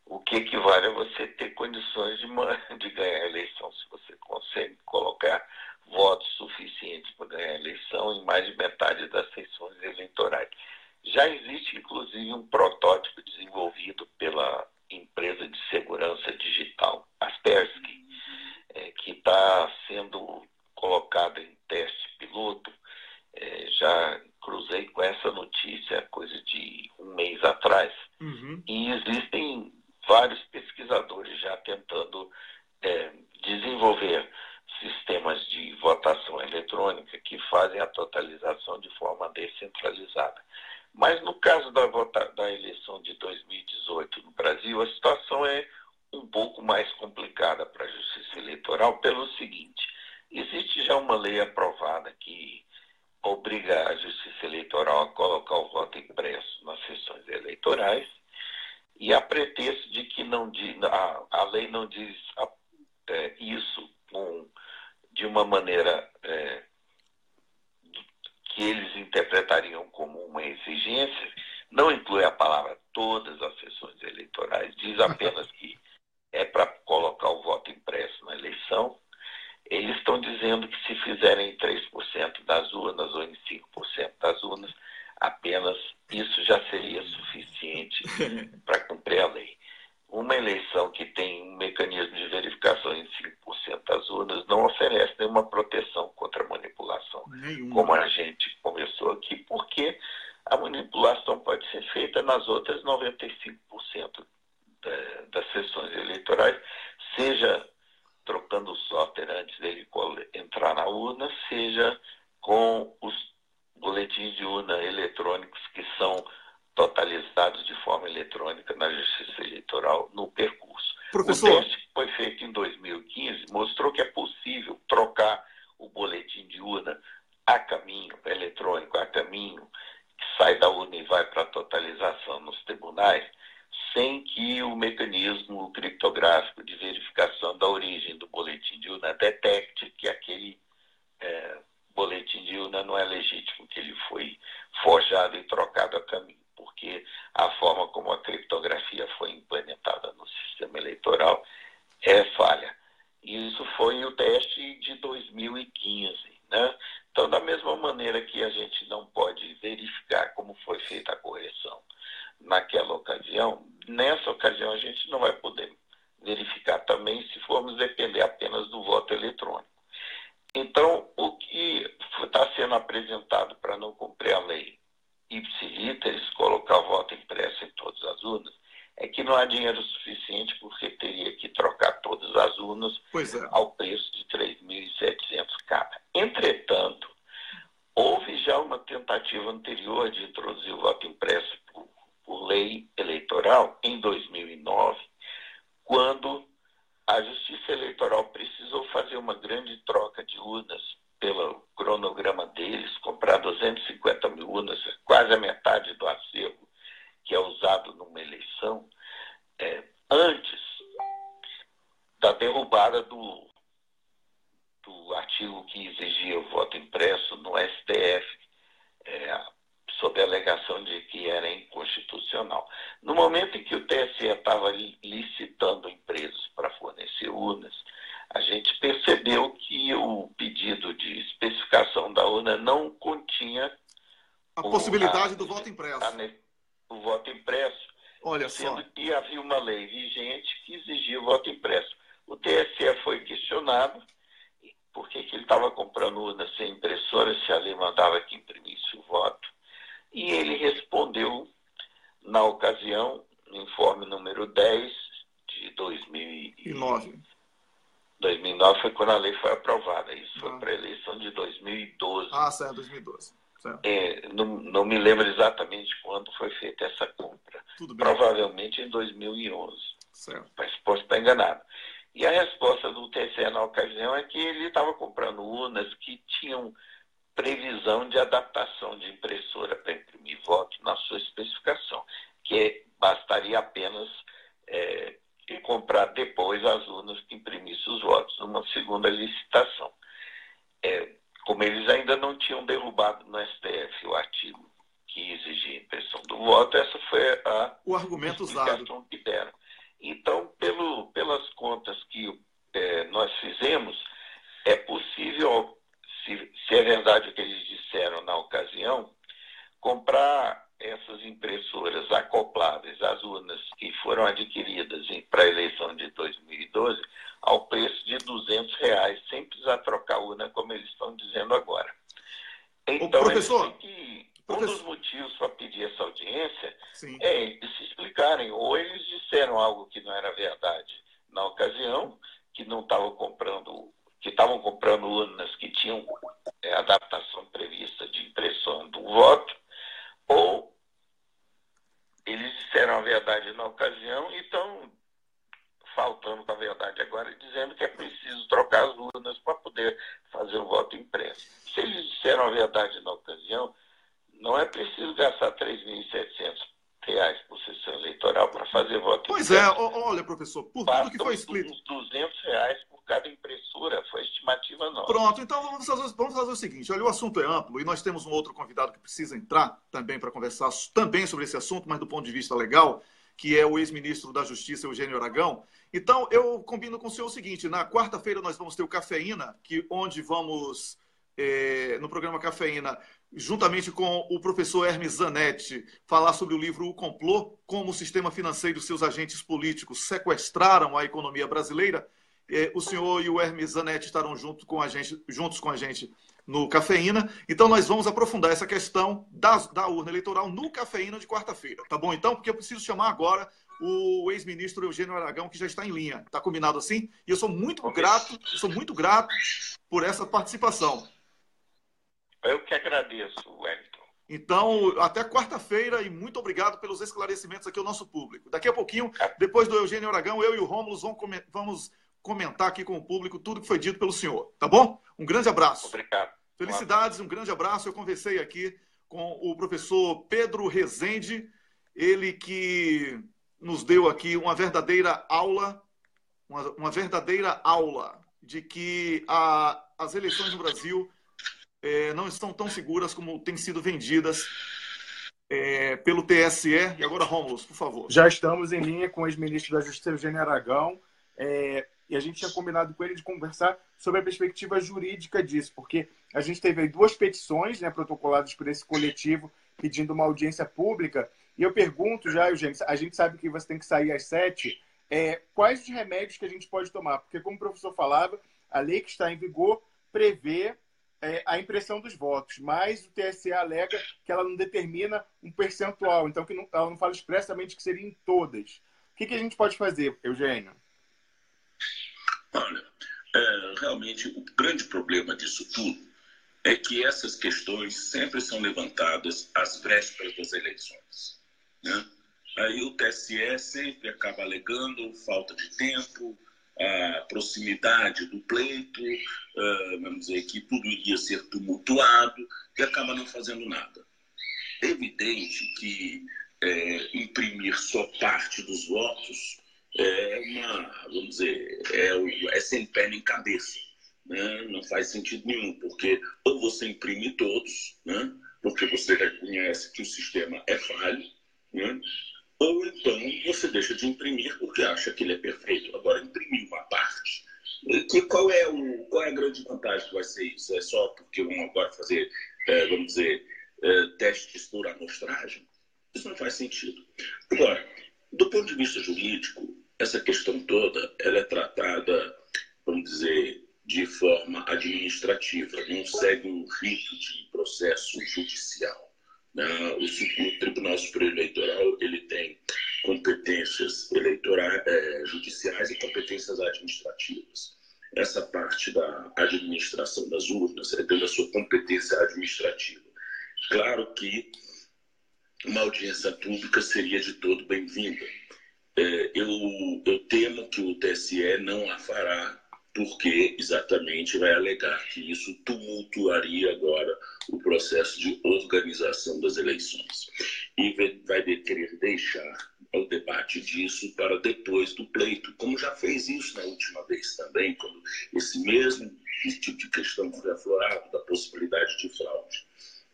o que equivale a você ter condições de ganhar a eleição, se você consegue colocar votos suficientes para ganhar a eleição em mais de metade das sessões eleitorais. Já existe, inclusive, um protótipo desenvolvido pela empresa de segurança digital, Kaspersky, que está sendo colocado em teste piloto. Já cruzei com essa notícia coisa de um mês atrás. Uhum. E existem vários pesquisadores já tentando desenvolver sistemas de votação eletrônica que fazem a totalização de forma descentralizada. Mas no caso da eleição de 2018 no Brasil, a situação é um pouco mais complicada para a Justiça Eleitoral pelo seguinte: existe já uma lei aprovada que obriga a Justiça Eleitoral a colocar o voto impresso nas sessões eleitorais E a pretexto de que a lei não diz isso de uma maneira que eles interpretariam como uma exigência, não inclui a palavra todas as sessões eleitorais, diz apenas que é para colocar o voto impresso na eleição. Eles estão dizendo que se fizerem em 3% das urnas ou em 5% das urnas, apenas isso já seria suficiente para cumprir a lei. Uma eleição que tem um mecanismo de verificação em 5% das urnas não oferece nenhuma proteção contra a manipulação, como a gente conversou aqui, porque a manipulação pode ser feita nas outras 95% das sessões eleitorais, seja trocando o software antes dele entrar na urna, seja com os boletins de urna eletrônicos que são totalizados de forma eletrônica na Justiça Eleitoral no percurso. Professor, o teste que foi feito em 2015 mostrou que é possível trocar o boletim de urna a caminho eletrônico, a caminho que sai da urna e vai para a totalização nos tribunais, sem que o mecanismo criptográfico de verificação da origem do boletim de urna detecte que aquele boletim de urna não é legítimo, que ele foi forjado e trocado a caminho, porque a forma como a criptografia foi implementada no sistema eleitoral é falha. Isso foi o teste de 2015, né? Então, da mesma maneira que a gente não pode verificar como foi feita a correção naquela ocasião, nessa ocasião a gente não vai poder verificar também se formos depender apenas do voto eletrônico. Então, o que está sendo apresentado para não cumprir a lei ipsiliteris, colocar o voto impresso em todas as urnas, é que não há dinheiro suficiente, porque teria que trocar todas as urnas ao preço de 3.700 cada. Entretanto, houve já uma tentativa anterior de introduzir o voto impresso por lei eleitoral em 2009, quando a Justiça Eleitoral precisou fazer uma grande troca de urnas pelo cronograma deles, comprar 250 mil urnas, quase a metade do acervo que é usado numa eleição, antes da derrubada do artigo que exigia o voto impresso no STF, sob a alegação de que era inconstitucional. No momento em que o TSE estava licitando empresas para fornecer urnas, a gente percebeu que o pedido de especificação da urna não continha a possibilidade do voto impresso. O voto impresso, Olha sendo só. que havia uma lei vigente que exigia o voto impresso. O TSE foi questionado por que ele estava comprando urna sem impressora, se a lei mandava que imprimisse o voto. E ele respondeu, na ocasião, no informe número 10 de 2009. 2009 foi quando a lei foi aprovada. Isso foi para a eleição de 2012. Certo, 2012. Certo. Não me lembro exatamente quando foi feita essa compra. Tudo bem. Provavelmente em 2011. Certo. Mas posso estar enganado. E a resposta do TSE na ocasião é que ele estava comprando urnas que tinham previsão de adaptação de impressora para imprimir voto na sua especificação, que bastaria apenas comprar depois as urnas que imprimissem os votos, numa segunda licitação. Como eles ainda não tinham derrubado no STF o artigo que exigia a impressão do voto, essa foi o argumento usado que deram. Então, pelas contas que nós fizemos, é possível, se é verdade o que eles disseram na ocasião, comprar essas impressoras acopláveis às urnas que foram adquiridas para a eleição de 2012 ao preço de R$200, sem precisar trocar a urna, como eles estão dizendo agora. Então, professor, um dos motivos para pedir essa audiência sim, é eles se explicarem, ou eles disseram algo que não era verdade na ocasião, que não estavam comprando, que estavam comprando urnas que tinham adaptação prevista de impressão do voto, ou eles disseram a verdade na ocasião e estão faltando com a verdade agora, dizendo que é preciso trocar as urnas para poder fazer o voto impresso. Se eles disseram a verdade na ocasião, não é preciso gastar R$3.700 por sessão eleitoral para fazer Pois é, olha, professor, por tudo que foi escrito. Uns R$200 por cada impressora, foi estimativa não. Pronto, então vamos fazer o seguinte, olha, o assunto é amplo e nós temos um outro convidado que precisa entrar também para conversar também sobre esse assunto, mas do ponto de vista legal, que é o ex-ministro da Justiça, Eugênio Aragão. Então, eu combino com o senhor o seguinte, na quarta-feira nós vamos ter o Cafeína, onde vamos, no programa Cafeína, juntamente com o professor Hermes Zanetti, falar sobre o livro O Complô, como o sistema financeiro e seus agentes políticos sequestraram a economia brasileira. O senhor e o Hermes Zanetti estarão juntos com a gente no Cafeína. Então, nós vamos aprofundar essa questão da urna eleitoral no Cafeína de quarta-feira. Tá bom, então? Porque eu preciso chamar agora o ex-ministro Eugênio Aragão, que já está em linha. Tá combinado assim? E eu sou muito grato por essa participação. Eu que agradeço, Wellington. Então, até quarta-feira e muito obrigado pelos esclarecimentos aqui ao nosso público. Daqui a pouquinho, depois do Eugênio Aragão, eu e o Rômulo vamos comentar aqui com o público tudo que foi dito pelo senhor. Tá bom? Um grande abraço. Obrigado. Felicidades, um grande abraço. Eu conversei aqui com o professor Pedro Rezende, ele que nos deu aqui uma verdadeira aula de que as eleições no Brasil não estão tão seguras como têm sido vendidas pelo TSE. E agora, Rômulo, por favor. Já estamos em linha com o ex-ministro da Justiça, Eugênio Aragão, e a gente tinha combinado com ele de conversar sobre a perspectiva jurídica disso, porque a gente teve aí 2 petições, né, protocoladas por esse coletivo pedindo uma audiência pública, e eu pergunto já, Eugênio, a gente sabe que você tem que sair às 7, quais os remédios que a gente pode tomar? Porque, como o professor falava, a lei que está em vigor prevê a impressão dos votos, mas o TSE alega que ela não determina um percentual, então ela não fala expressamente que seria em todas. O que a gente pode fazer, Eugênio? Olha, realmente o grande problema disso tudo é que essas questões sempre são levantadas às vésperas das eleições, né? Aí o TSE sempre acaba alegando falta de tempo, a proximidade do pleito, vamos dizer que tudo iria ser tumultuado e acaba não fazendo nada. É evidente que imprimir só parte dos votos vamos dizer, sem pé nem cabeça, né? Não faz sentido nenhum, porque ou você imprime todos, né? Porque você reconhece que o sistema é falho, né? Ou então você deixa de imprimir porque acha que ele é perfeito. Agora, imprimir uma parte, qual é a grande vantagem que vai ser isso? É só porque vão agora fazer, vamos dizer, testes por amostragem? Isso não faz sentido. Agora, do ponto de vista jurídico, essa questão toda ela é tratada, vamos dizer, de forma administrativa, não segue um rito de processo judicial. O Tribunal Superior Eleitoral ele tem competências judiciais e competências administrativas. Essa parte da administração das urnas é dentro da sua competência administrativa. Claro que uma audiência pública seria de todo bem-vinda. Eu temo que o TSE não a fará, porque exatamente vai alegar que isso tumultuaria agora o processo de organização das eleições. E vai querer deixar o debate disso para depois do pleito, como já fez isso na última vez também, quando esse mesmo tipo de questão foi aflorado, da possibilidade de fraude,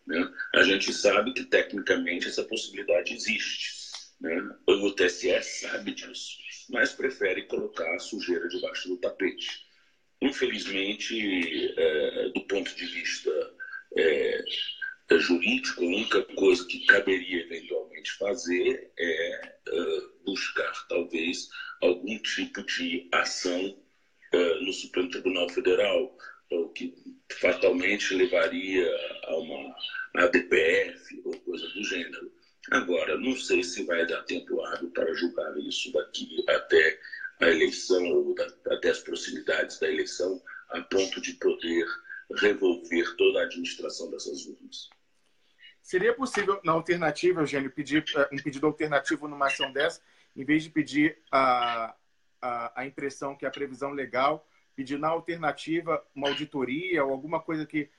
né? A gente sabe que tecnicamente essa possibilidade existe, né? O TSE sabe disso, mas prefere colocar a sujeira debaixo do tapete. Infelizmente, do ponto de vista jurídico, a única coisa que caberia eventualmente fazer é buscar, talvez, algum tipo de ação no Supremo Tribunal Federal, o que fatalmente levaria a uma ADPF ou coisa do gênero. Agora, não sei se vai dar tempo hábil para julgar isso daqui até a eleição ou até as proximidades da eleição, a ponto de poder revolver toda a administração dessas urnas. Seria possível, na alternativa, Eugênio, pedir um pedido alternativo numa ação dessa, em vez de pedir a impressão, que é a previsão legal, pedir na alternativa uma auditoria ou alguma coisa que...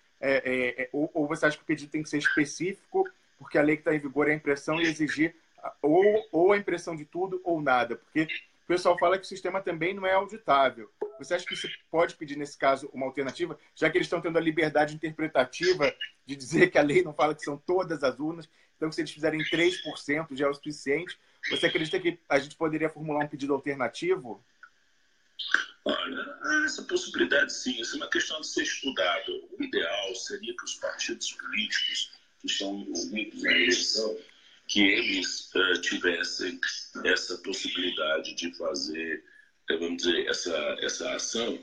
ou você acha que o pedido tem que ser específico, porque a lei que está em vigor é a impressão, e exigir ou a impressão de tudo ou nada, porque o pessoal fala que o sistema também não é auditável. Você acha que você pode pedir, nesse caso, uma alternativa, já que eles estão tendo a liberdade interpretativa de dizer que a lei não fala que são todas as urnas, então se eles fizerem 3% já é o suficiente, você acredita que a gente poderia formular um pedido alternativo? Olha, há essa possibilidade sim, isso é uma questão de ser estudado. O ideal seria que os partidos políticos que estão envolvidos na eleição, que eles tivessem essa possibilidade de fazer, vamos dizer, essa ação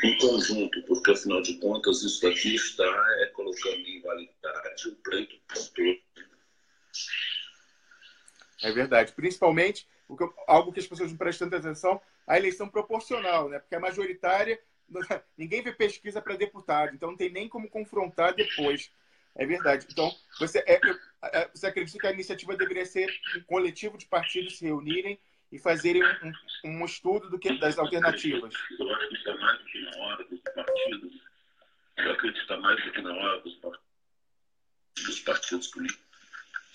em conjunto, porque afinal de contas isso daqui está colocando em validade o pleito todo. É verdade, principalmente algo que as pessoas não prestam tanta atenção, a eleição proporcional, né? Porque a majoritária, ninguém vê pesquisa para deputado, então não tem nem como confrontar depois. É verdade. Então, você acredita que a iniciativa deveria ser um coletivo de partidos se reunirem e fazerem um estudo das alternativas? Eu acho que está mais do que na hora dos partidos. Eu acredito que está mais do que na hora dos partidos políticos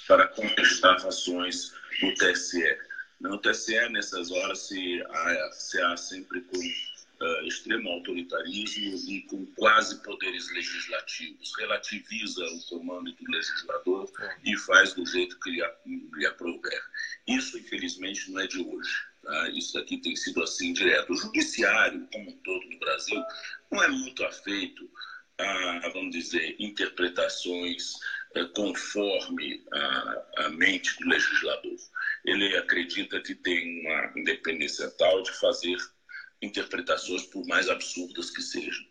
para contestar ações do TSE. No TSE, nessas horas, se há sempre com extremo autoritarismo e com quase poderes legislativos. Relativiza o comando do legislador e faz do jeito que lhe aprouver. Isso, infelizmente, não é de hoje. Tá? Isso aqui tem sido assim direto. O judiciário, como um todo no Brasil, não é muito afeito a, vamos dizer, interpretações conforme a mente do legislador. Ele acredita que tem uma independência tal de fazer interpretações por mais absurdas que sejam.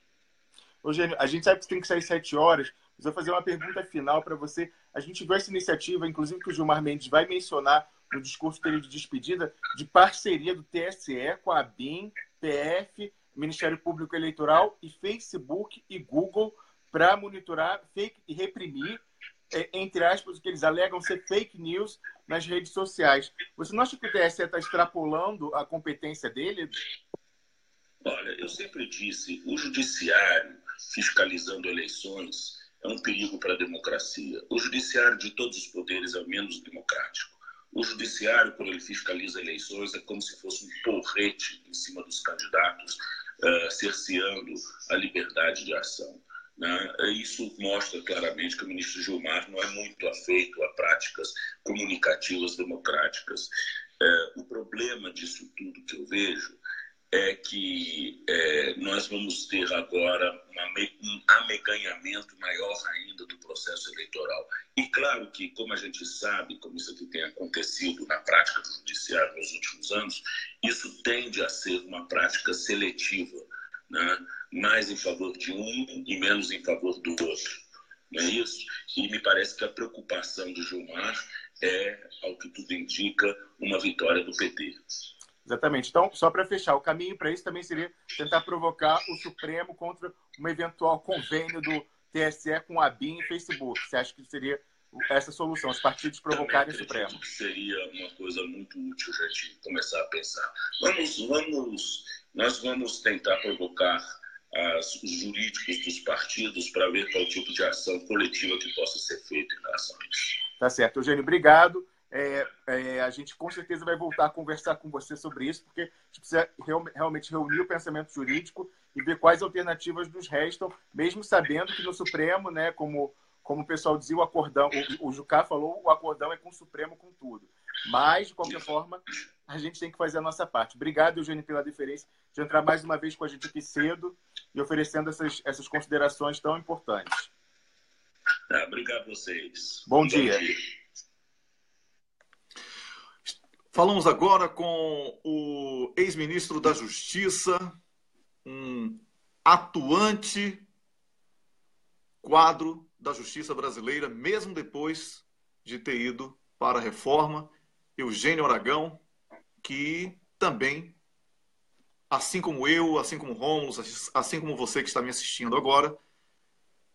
Eugênio, a gente sabe que tem que sair 7 horas, mas eu vou fazer uma pergunta final para você. A gente viu essa iniciativa, inclusive que o Gilmar Mendes vai mencionar no discurso dele de despedida, de parceria do TSE com a ABIN, PF, Ministério Público Eleitoral e Facebook e Google para monitorar fake e reprimir, entre aspas, o que eles alegam ser fake news nas redes sociais. Você não acha que o TSE está extrapolando a competência dele? Olha, eu sempre disse, o judiciário fiscalizando eleições é um perigo para a democracia. O judiciário de todos os poderes é o menos democrático. O judiciário, quando ele fiscaliza eleições, é como se fosse um porrete em cima dos candidatos, cerceando a liberdade de ação. Né? Isso mostra claramente que o ministro Gilmar não é muito afeito a práticas comunicativas democráticas. O problema disso tudo que eu vejo é que nós vamos ter agora um ameganhamento maior ainda do processo eleitoral. E claro que, como a gente sabe, como isso aqui tem acontecido na prática do judiciário nos últimos anos, isso tende a ser uma prática seletiva, né? Mais em favor de um e menos em favor do outro. Não é isso? E me parece que a preocupação de Gilmar é, ao que tudo indica, uma vitória do PT. Exatamente. Então, só para fechar, o caminho para isso também seria tentar provocar o Supremo contra um eventual convênio do TSE com a ABIN e Facebook. Você acha que seria essa solução, os partidos provocarem o Supremo? Seria uma coisa muito útil a gente começar a pensar. Nós vamos tentar provocar os jurídicos dos partidos para ver qual tipo de ação coletiva que possa ser feita em relação a isso. Tá certo. Eugênio, obrigado. A gente com certeza vai voltar a conversar com você sobre isso, porque a gente precisa realmente reunir o pensamento jurídico e ver quais alternativas nos restam, mesmo sabendo que no Supremo, né, como o pessoal dizia, o acordão, o Jucá falou, o acordão é com o Supremo, com tudo. Mas, de qualquer forma, a gente tem que fazer a nossa parte. Obrigado, Eugênio, pela deferência de entrar mais uma vez com a gente aqui cedo e oferecendo essas considerações tão importantes. Obrigado a vocês. Bom dia. Falamos agora com o ex-ministro da Justiça, um atuante quadro da Justiça brasileira, mesmo depois de ter ido para a reforma, Eugênio Aragão, que também, assim como eu, assim como Rômulo, assim como você que está me assistindo agora,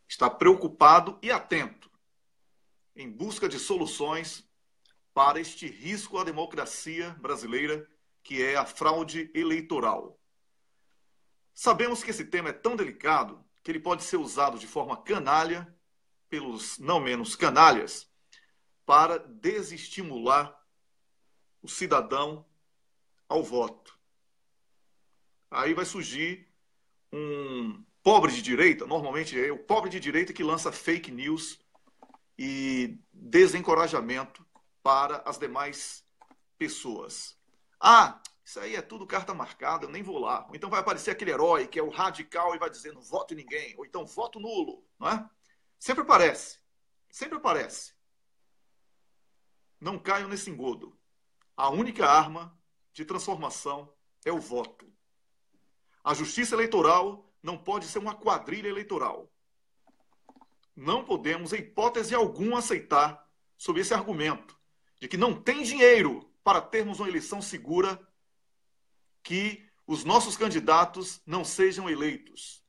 está preocupado e atento em busca de soluções para este risco à democracia brasileira, que é a fraude eleitoral. Sabemos que esse tema é tão delicado que ele pode ser usado de forma canalha pelos não menos canalhas para desestimular o cidadão ao voto. Aí vai surgir um pobre de direita, normalmente é o pobre de direita que lança fake news e desencorajamento para as demais pessoas. Ah, isso aí é tudo carta marcada, eu nem vou lá. Ou então vai aparecer aquele herói que é o radical e vai dizer não voto em ninguém. Ou então voto nulo, não é? Sempre aparece. Sempre aparece. Não caiam nesse engodo. A única arma de transformação é o voto. A justiça eleitoral não pode ser uma quadrilha eleitoral. Não podemos, em hipótese alguma, aceitar sob esse argumento de que não tem dinheiro para termos uma eleição segura, que os nossos candidatos não sejam eleitos.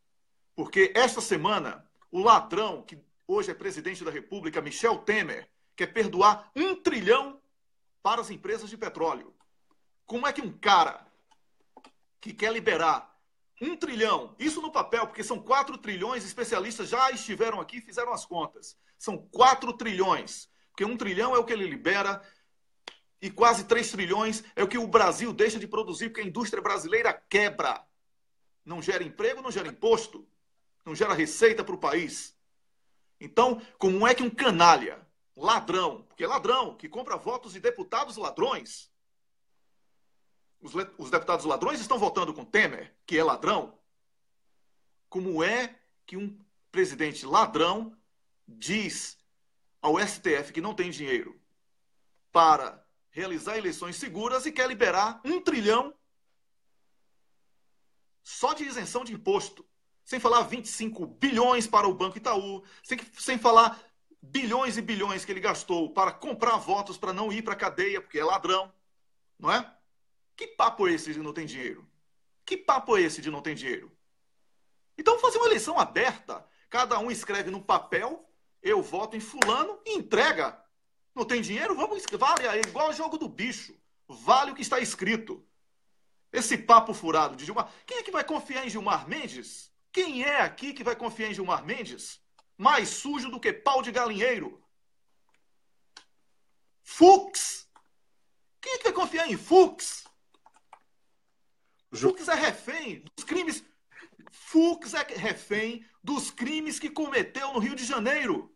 Porque esta semana, o ladrão, que hoje é presidente da República, Michel Temer, quer perdoar 1 trilhão para as empresas de petróleo. Como é que um cara que quer liberar 1 trilhão, isso no papel, porque são 4 trilhões, especialistas já estiveram aqui e fizeram as contas. São 4 trilhões, porque 1 trilhão é o que ele libera e quase 3 trilhões é o que o Brasil deixa de produzir, porque a indústria brasileira quebra. Não gera emprego, não gera imposto, não gera receita para o país. Então, como é que um canalha, ladrão, porque é ladrão, que compra votos de deputados ladrões, os deputados ladrões estão votando com Temer, que é ladrão. Como é que um presidente ladrão diz ao STF que não tem dinheiro para realizar eleições seguras e quer liberar 1 trilhão só de isenção de imposto? Sem falar 25 bilhões para o Banco Itaú, sem falar bilhões e bilhões que ele gastou para comprar votos para não ir para a cadeia, porque é ladrão, não é? Que papo é esse de não ter dinheiro? Que papo é esse de não ter dinheiro? Então, fazer uma eleição aberta. Cada um escreve no papel, eu voto em fulano e entrega. Não tem dinheiro? Vale, é igual ao jogo do bicho. Vale o que está escrito. Esse papo furado de Gilmar. Quem é que vai confiar em Gilmar Mendes? Quem é aqui que vai confiar em Gilmar Mendes? Mais sujo do que pau de galinheiro. Fux. Quem é que vai confiar em Fux? Fux é refém dos crimes. Fux é refém dos crimes que cometeu no Rio de Janeiro.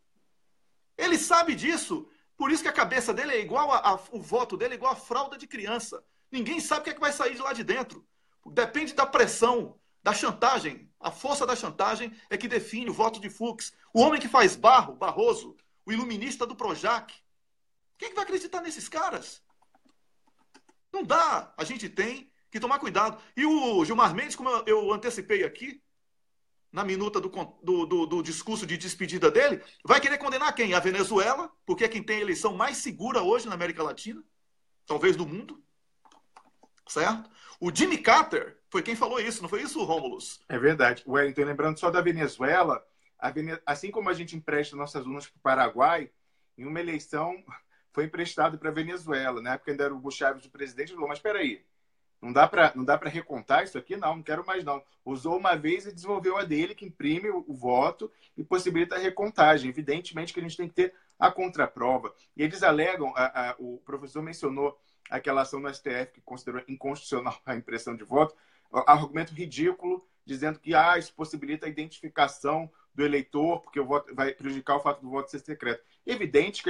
Ele sabe disso. Por isso que a cabeça dele é igual o voto dele é igual a fralda de criança. Ninguém sabe o que é que vai sair de lá de dentro. Depende da pressão, da chantagem. A força da chantagem é que define o voto de Fux. O homem que faz barro, Barroso, o iluminista do Projac. Quem é que vai acreditar nesses caras? Não dá. A gente tem que tomar cuidado. E o Gilmar Mendes, como eu antecipei aqui, na minuta do discurso de despedida dele, vai querer condenar quem? A Venezuela, porque é quem tem a eleição mais segura hoje na América Latina, talvez do mundo, certo? O Jimmy Carter foi quem falou isso, não foi isso, Rômulus? É verdade. Wellington, lembrando só da Venezuela, assim como a gente empresta nossas urnas para o Paraguai, em uma eleição foi emprestado para a Venezuela. Na época ainda era o Hugo Chávez o presidente, ele falou, mas espera aí, não dá para recontar isso aqui? Não quero mais não. Usou uma vez e desenvolveu a dele, que imprime o voto e possibilita a recontagem. Evidentemente que a gente tem que ter a contraprova. E eles alegam, o professor mencionou aquela ação no STF que considerou inconstitucional a impressão de voto, argumento ridículo, dizendo que isso possibilita a identificação do eleitor, porque o voto vai prejudicar o fato do voto ser secreto. Evidente que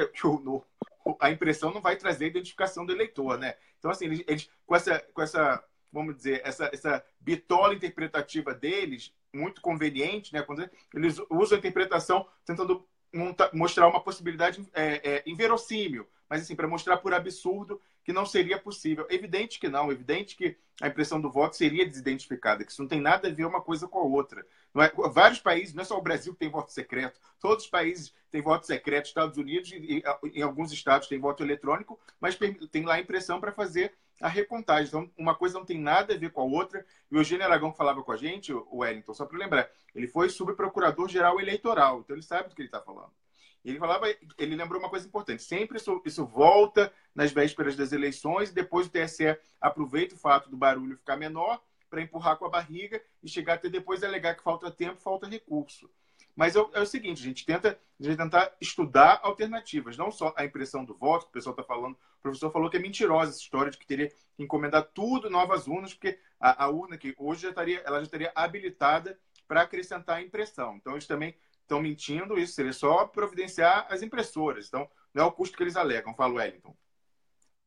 a impressão não vai trazer a identificação do eleitor, né? Então, assim, eles com essa, vamos dizer, essa bitola interpretativa deles, muito conveniente, né? Quando eles usam a interpretação tentando mostrar uma possibilidade inverossímil, mas assim, para mostrar por absurdo que não seria possível. Evidente que não, evidente que a impressão do voto seria desidentificada, que isso não tem nada a ver uma coisa com a outra. Não é? Vários países, não é só o Brasil que tem voto secreto, todos os países têm voto secreto, Estados Unidos e em alguns estados tem voto eletrônico, mas tem lá a impressão para fazer a recontagem. Então, uma coisa não tem nada a ver com a outra. E o Eugênio Aragão falava com a gente, o Wellington, só para lembrar, ele foi subprocurador-geral eleitoral, então ele sabe do que ele está falando. Ele lembrou uma coisa importante, sempre isso volta nas vésperas das eleições e depois o TSE aproveita o fato do barulho ficar menor para empurrar com a barriga e chegar até depois alegar que falta tempo, falta recurso. Mas é o seguinte, a gente tenta tentar estudar alternativas, não só a impressão do voto, que o pessoal está falando, o professor falou que é mentirosa essa história de que teria que encomendar tudo novas urnas, porque a urna que hoje ela já estaria habilitada para acrescentar a impressão. Então, eles também estão mentindo, isso seria só providenciar as impressoras. Então, não é o custo que eles alegam. Fala, Wellington.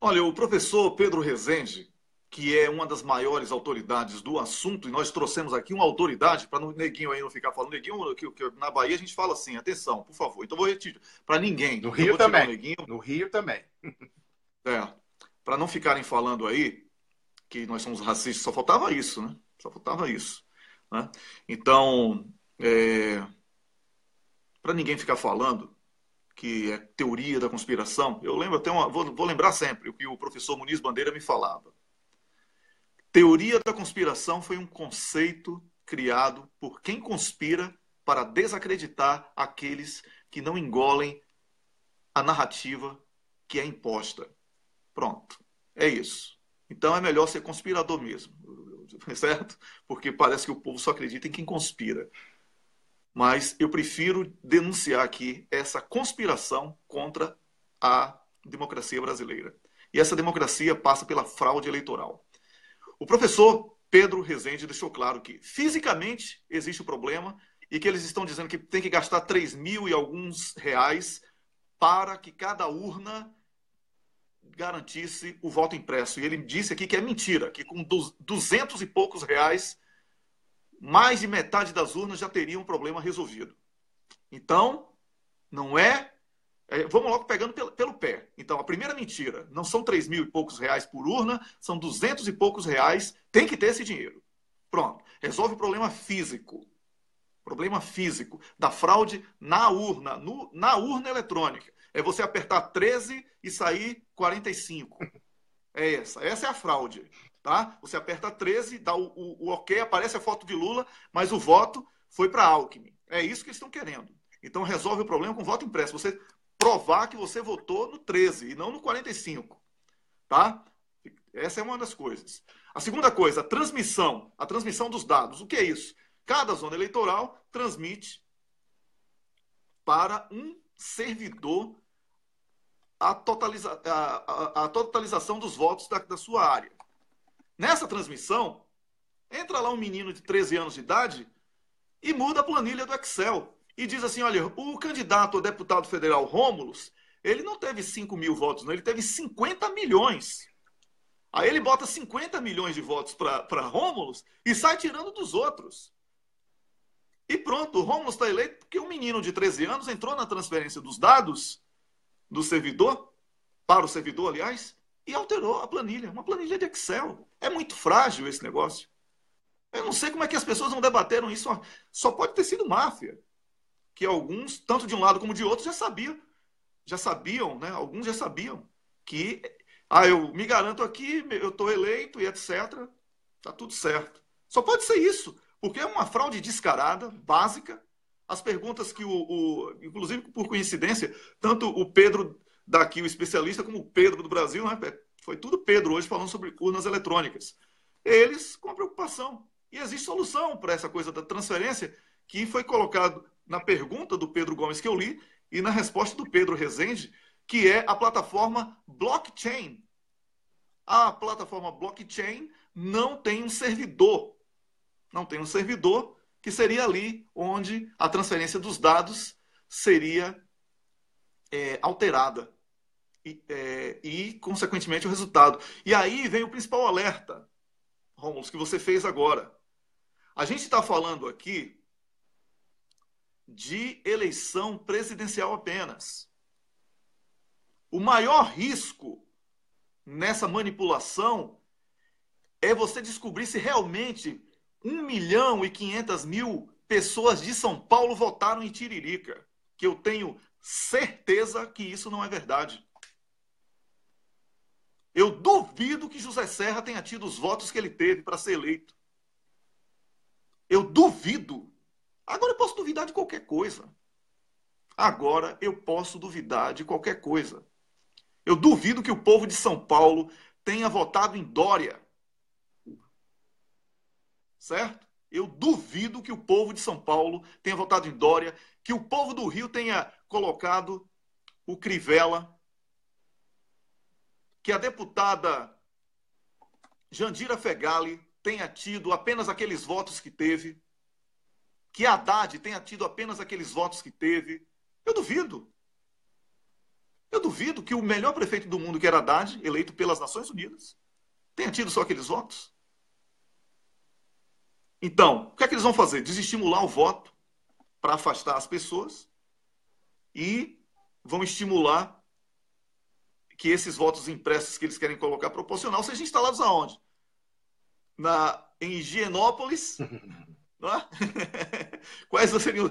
Olha, o professor Pedro Rezende, que é uma das maiores autoridades do assunto, e nós trouxemos aqui uma autoridade, para o Neguinho aí não ficar falando, Neguinho, que na Bahia a gente fala assim, atenção, por favor, então vou repetir, para ninguém. No Rio também. No Rio também. Para não ficarem falando aí que nós somos racistas, só faltava isso, né? Só faltava isso. Né? Então, para ninguém ficar falando que é teoria da conspiração, eu lembro até vou lembrar sempre o que o professor Muniz Bandeira me falava. Teoria da conspiração foi um conceito criado por quem conspira para desacreditar aqueles que não engolem a narrativa que é imposta. Pronto, é isso. Então é melhor ser conspirador mesmo, certo? Porque parece que o povo só acredita em quem conspira. Mas eu prefiro denunciar aqui essa conspiração contra a democracia brasileira. E essa democracia passa pela fraude eleitoral. O professor Pedro Rezende deixou claro que fisicamente existe o problema e que eles estão dizendo que tem que gastar 3.000 e alguns reais para que cada urna garantisse o voto impresso. E ele disse aqui que é mentira, que com 200 e poucos reais, mais de metade das urnas já teriam um problema resolvido. Então, não é... Vamos logo pegando pelo pé. Então, a primeira mentira, não são 3.000 e poucos reais por urna, são 200 e poucos reais, tem que ter esse dinheiro. Pronto, resolve o problema físico. Problema físico da fraude na urna, na urna eletrônica. É você apertar 13 e sair 45. Essa é a fraude. Tá? Você aperta 13, dá o ok, aparece a foto de Lula, mas o voto foi para Alckmin. É isso que eles estão querendo. Então, resolve o problema com voto impresso. Você provar que você votou no 13 e não no 45. Tá? Essa é uma das coisas. A segunda coisa, a transmissão dos dados. O que é isso? Cada zona eleitoral transmite para um servidor a totalização dos votos da sua área. Nessa transmissão, entra lá um menino de 13 anos de idade e muda a planilha do Excel. E diz assim, olha, o candidato a deputado federal Rômulus, ele não teve 5.000 votos, não, ele teve 50 milhões. Aí ele bota 50 milhões de votos para Rômulus e sai tirando dos outros. E pronto, o Rômulus está eleito porque um menino de 13 anos entrou na transferência dos dados do servidor, para o servidor, aliás, e alterou a planilha, uma planilha de Excel. É muito frágil esse negócio. Eu não sei como é que as pessoas não debateram isso. Só pode ter sido máfia. Que alguns, tanto de um lado como de outro, já sabiam, né? Alguns já sabiam que, eu me garanto aqui, eu estou eleito e etc. Está tudo certo. Só pode ser isso, porque é uma fraude descarada, básica. As perguntas que inclusive por coincidência, tanto o Pedro daqui, o especialista, como o Pedro do Brasil, né? Foi tudo Pedro hoje falando sobre urnas eletrônicas. Eles com a preocupação. E existe solução para essa coisa da transferência que foi colocado na pergunta do Pedro Gomes que eu li e na resposta do Pedro Rezende, que é a plataforma blockchain. A plataforma blockchain não tem um servidor. Não tem um servidor que seria ali onde a transferência dos dados seria alterada. E, consequentemente, o resultado. E aí vem o principal alerta, Rômulo, que você fez agora. A gente está falando aqui de eleição presidencial apenas. O maior risco nessa manipulação é você descobrir se realmente 1.500.000 pessoas de São Paulo votaram em Tiririca, que eu tenho certeza que isso não é verdade. Eu duvido que José Serra tenha tido os votos que ele teve para ser eleito. Eu duvido. Agora eu posso duvidar de qualquer coisa. Agora eu posso duvidar de qualquer coisa. Eu duvido que o povo de São Paulo tenha votado em Dória. Certo? Eu duvido que o povo de São Paulo tenha votado em Dória, que o povo do Rio tenha colocado o Crivella, que a deputada Jandira Fegali tenha tido apenas aqueles votos que teve, que Haddad tenha tido apenas aqueles votos que teve. Eu duvido. Eu duvido que o melhor prefeito do mundo, que era Haddad, eleito pelas Nações Unidas, tenha tido só aqueles votos. Então, o que é que eles vão fazer? Desestimular o voto para afastar as pessoas e vão estimular que esses votos impressos que eles querem colocar proporcional sejam instalados aonde? Em Higienópolis, não é? Quais seriam?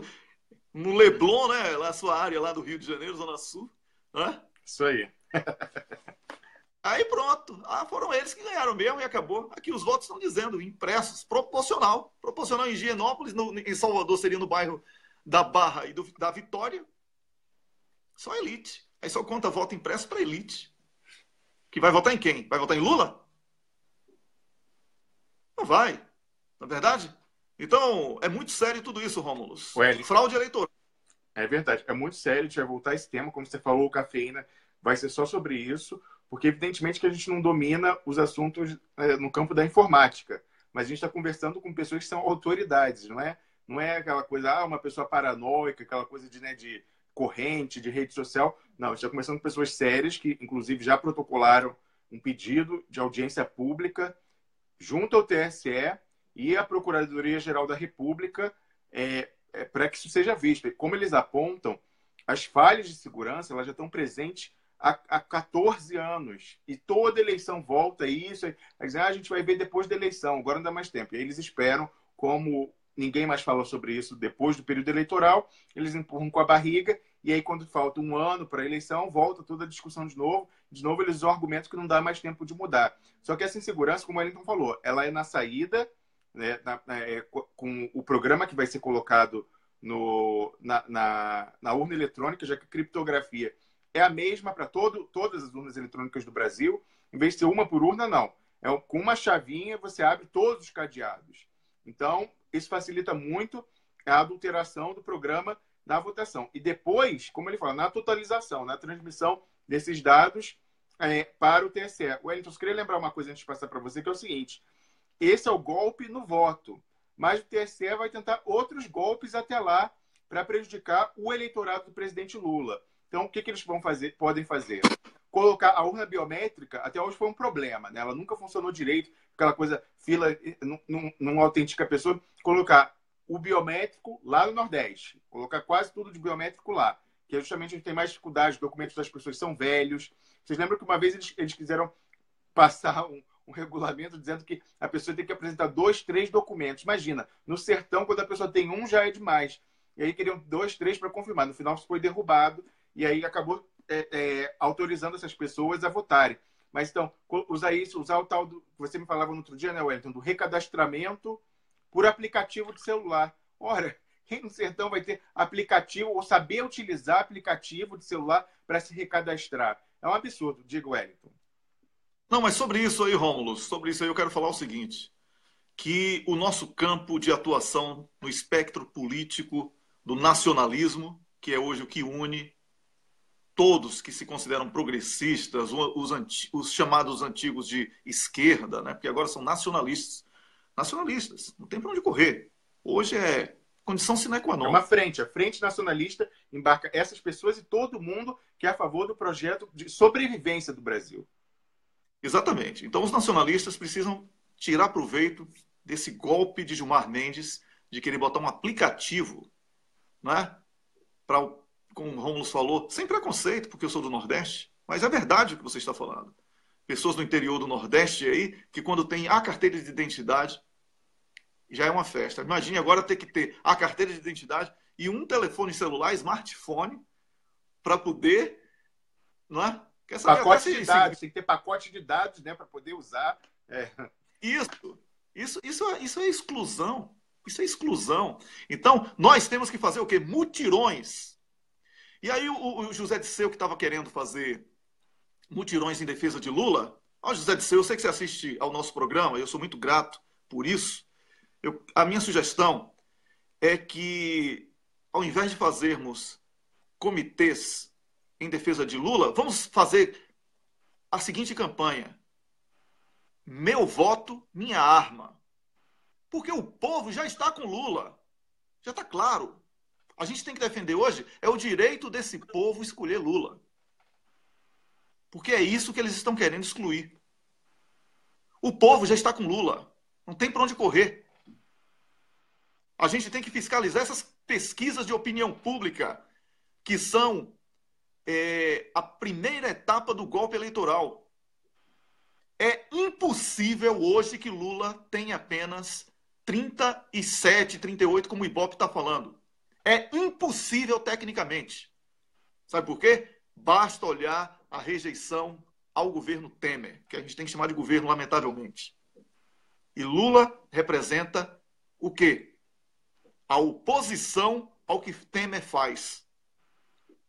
No Leblon, né? Lá a sua área lá do Rio de Janeiro, Zona Sul. Não é? Isso aí. Aí pronto. Foram eles que ganharam mesmo e acabou. Aqui os votos estão dizendo, impressos, proporcional. Proporcional em Higienópolis, em Salvador seria no bairro da Barra e da Vitória. Só elite. Aí só conta voto impresso para elite. Que vai votar em quem? Vai votar em Lula? Não vai. Não é verdade? Então, é muito sério tudo isso, Rômulo. Fraude eleitoral. É verdade. É muito sério. A gente vai voltar a esse tema. Como você falou, o Cafeína vai ser só sobre isso. Porque, evidentemente, que a gente não domina os assuntos no campo da informática. Mas a gente está conversando com pessoas que são autoridades, não é? Não é aquela coisa, uma pessoa paranoica, aquela coisa de corrente, de rede social. Não, a gente está conversando com pessoas sérias que, inclusive, já protocolaram um pedido de audiência pública junto ao TSE e à Procuradoria-Geral da República para que isso seja visto. E como eles apontam, as falhas de segurança elas já estão presentes há 14 anos. E toda eleição volta a isso. A gente vai ver depois da eleição, agora não dá mais tempo. E aí eles esperam, como ninguém mais fala sobre isso depois do período eleitoral, eles empurram com a barriga, e aí quando falta um ano para a eleição, volta toda a discussão de novo. De novo, eles usam argumentos que não dá mais tempo de mudar. Só que essa insegurança, como o Wellington falou, ela é na saída, né, com o programa que vai ser colocado na urna eletrônica, já que a criptografia é a mesma para todas as urnas eletrônicas do Brasil. Em vez de ser uma por urna, não. Com uma chavinha, você abre todos os cadeados. Então, isso facilita muito a adulteração do programa na votação. E depois, como ele fala, na totalização, na transmissão desses dados para o TSE. Wellington, eu queria lembrar uma coisa antes de passar para você, que é o seguinte. Esse é o golpe no voto. Mas o TSE vai tentar outros golpes até lá para prejudicar o eleitorado do presidente Lula. Então, o que eles podem fazer? Colocar a urna biométrica, até hoje foi um problema, né? Ela nunca funcionou direito, aquela coisa, fila, não autentica a pessoa. Colocar o biométrico lá no Nordeste, colocar quase tudo de biométrico lá, que é justamente a gente tem mais dificuldade, os documentos das pessoas são velhos. Vocês lembram que uma vez eles quiseram passar um regulamento dizendo que a pessoa tem que apresentar 2, 3 documentos. Imagina, no sertão, quando a pessoa tem um, já é demais. E aí queriam 2, 3 para confirmar. No final, isso foi derrubado. E aí acabou autorizando essas pessoas a votarem. Mas então, usar o tal do... Você me falava no outro dia, né, Wellington? Do recadastramento por aplicativo de celular. Ora, quem no sertão vai ter aplicativo ou saber utilizar aplicativo de celular para se recadastrar? É um absurdo, diga, Wellington. Não, mas sobre isso aí, Rômulo, sobre isso aí eu quero falar o seguinte, que o nosso campo de atuação no espectro político do nacionalismo, que é hoje o que une todos que se consideram progressistas, os chamados antigos de esquerda, né? Porque agora são nacionalistas. Nacionalistas, não tem para onde correr. Hoje é condição sine qua non. É uma frente, a frente nacionalista embarca essas pessoas e todo mundo que é a favor do projeto de sobrevivência do Brasil. Exatamente. Então os nacionalistas precisam tirar proveito desse golpe de Gilmar Mendes de querer botar um aplicativo, né? Para como o Rômulo falou, sem preconceito, porque eu sou do Nordeste, mas é verdade o que você está falando. Pessoas do interior do Nordeste aí, que quando tem a carteira de identidade, já é uma festa. Imagine agora ter que ter a carteira de identidade e um telefone celular, smartphone, para poder... Não é? Quer saber? Pacote de dados, tem que ter pacote de dados, né, para poder usar. Isso é exclusão. Isso é exclusão. Então, nós temos que fazer o quê? Mutirões. E aí o José Disseu, que estava querendo fazer mutirões em defesa de Lula, José Disseu, eu sei que você assiste ao nosso programa, eu sou muito grato por isso. A minha sugestão é que, ao invés de fazermos comitês em defesa de Lula, vamos fazer a seguinte campanha: meu voto, minha arma. Porque o povo já está com Lula. Já está claro. A gente tem que defender hoje é o direito desse povo escolher Lula. Porque é isso que eles estão querendo excluir. O povo já está com Lula. Não tem para onde correr. A gente tem que fiscalizar essas pesquisas de opinião pública, que são a primeira etapa do golpe eleitoral. É impossível hoje que Lula tenha apenas 37, 38, como o Ibope está falando. É impossível tecnicamente. Sabe por quê? Basta olhar a rejeição ao governo Temer, que a gente tem que chamar de governo, lamentavelmente. E Lula representa o quê? A oposição ao que Temer faz.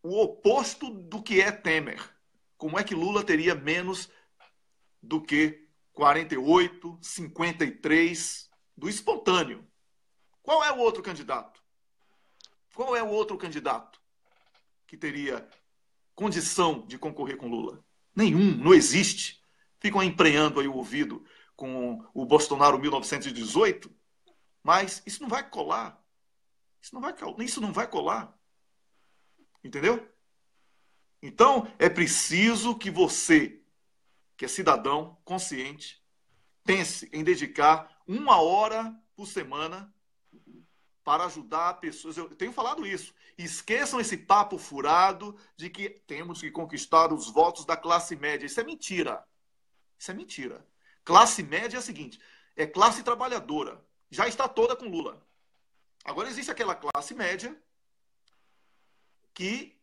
O oposto do que é Temer. Como é que Lula teria menos do que 48, 53 do espontâneo? Qual é o outro candidato? Qual é o outro candidato que teria condição de concorrer com Lula? Nenhum, não existe. Ficam emprenhando aí o ouvido com o Bolsonaro 1918, mas isso não vai colar. Isso não vai colar. Entendeu? Então, é preciso que você, que é cidadão consciente, pense em dedicar 1 hora por semana para ajudar pessoas. Eu tenho falado isso. Esqueçam esse papo furado de que temos que conquistar os votos da classe média. Isso é mentira. Isso é mentira. Classe média é a seguinte, é classe trabalhadora. Já está toda com Lula. Agora existe aquela classe média que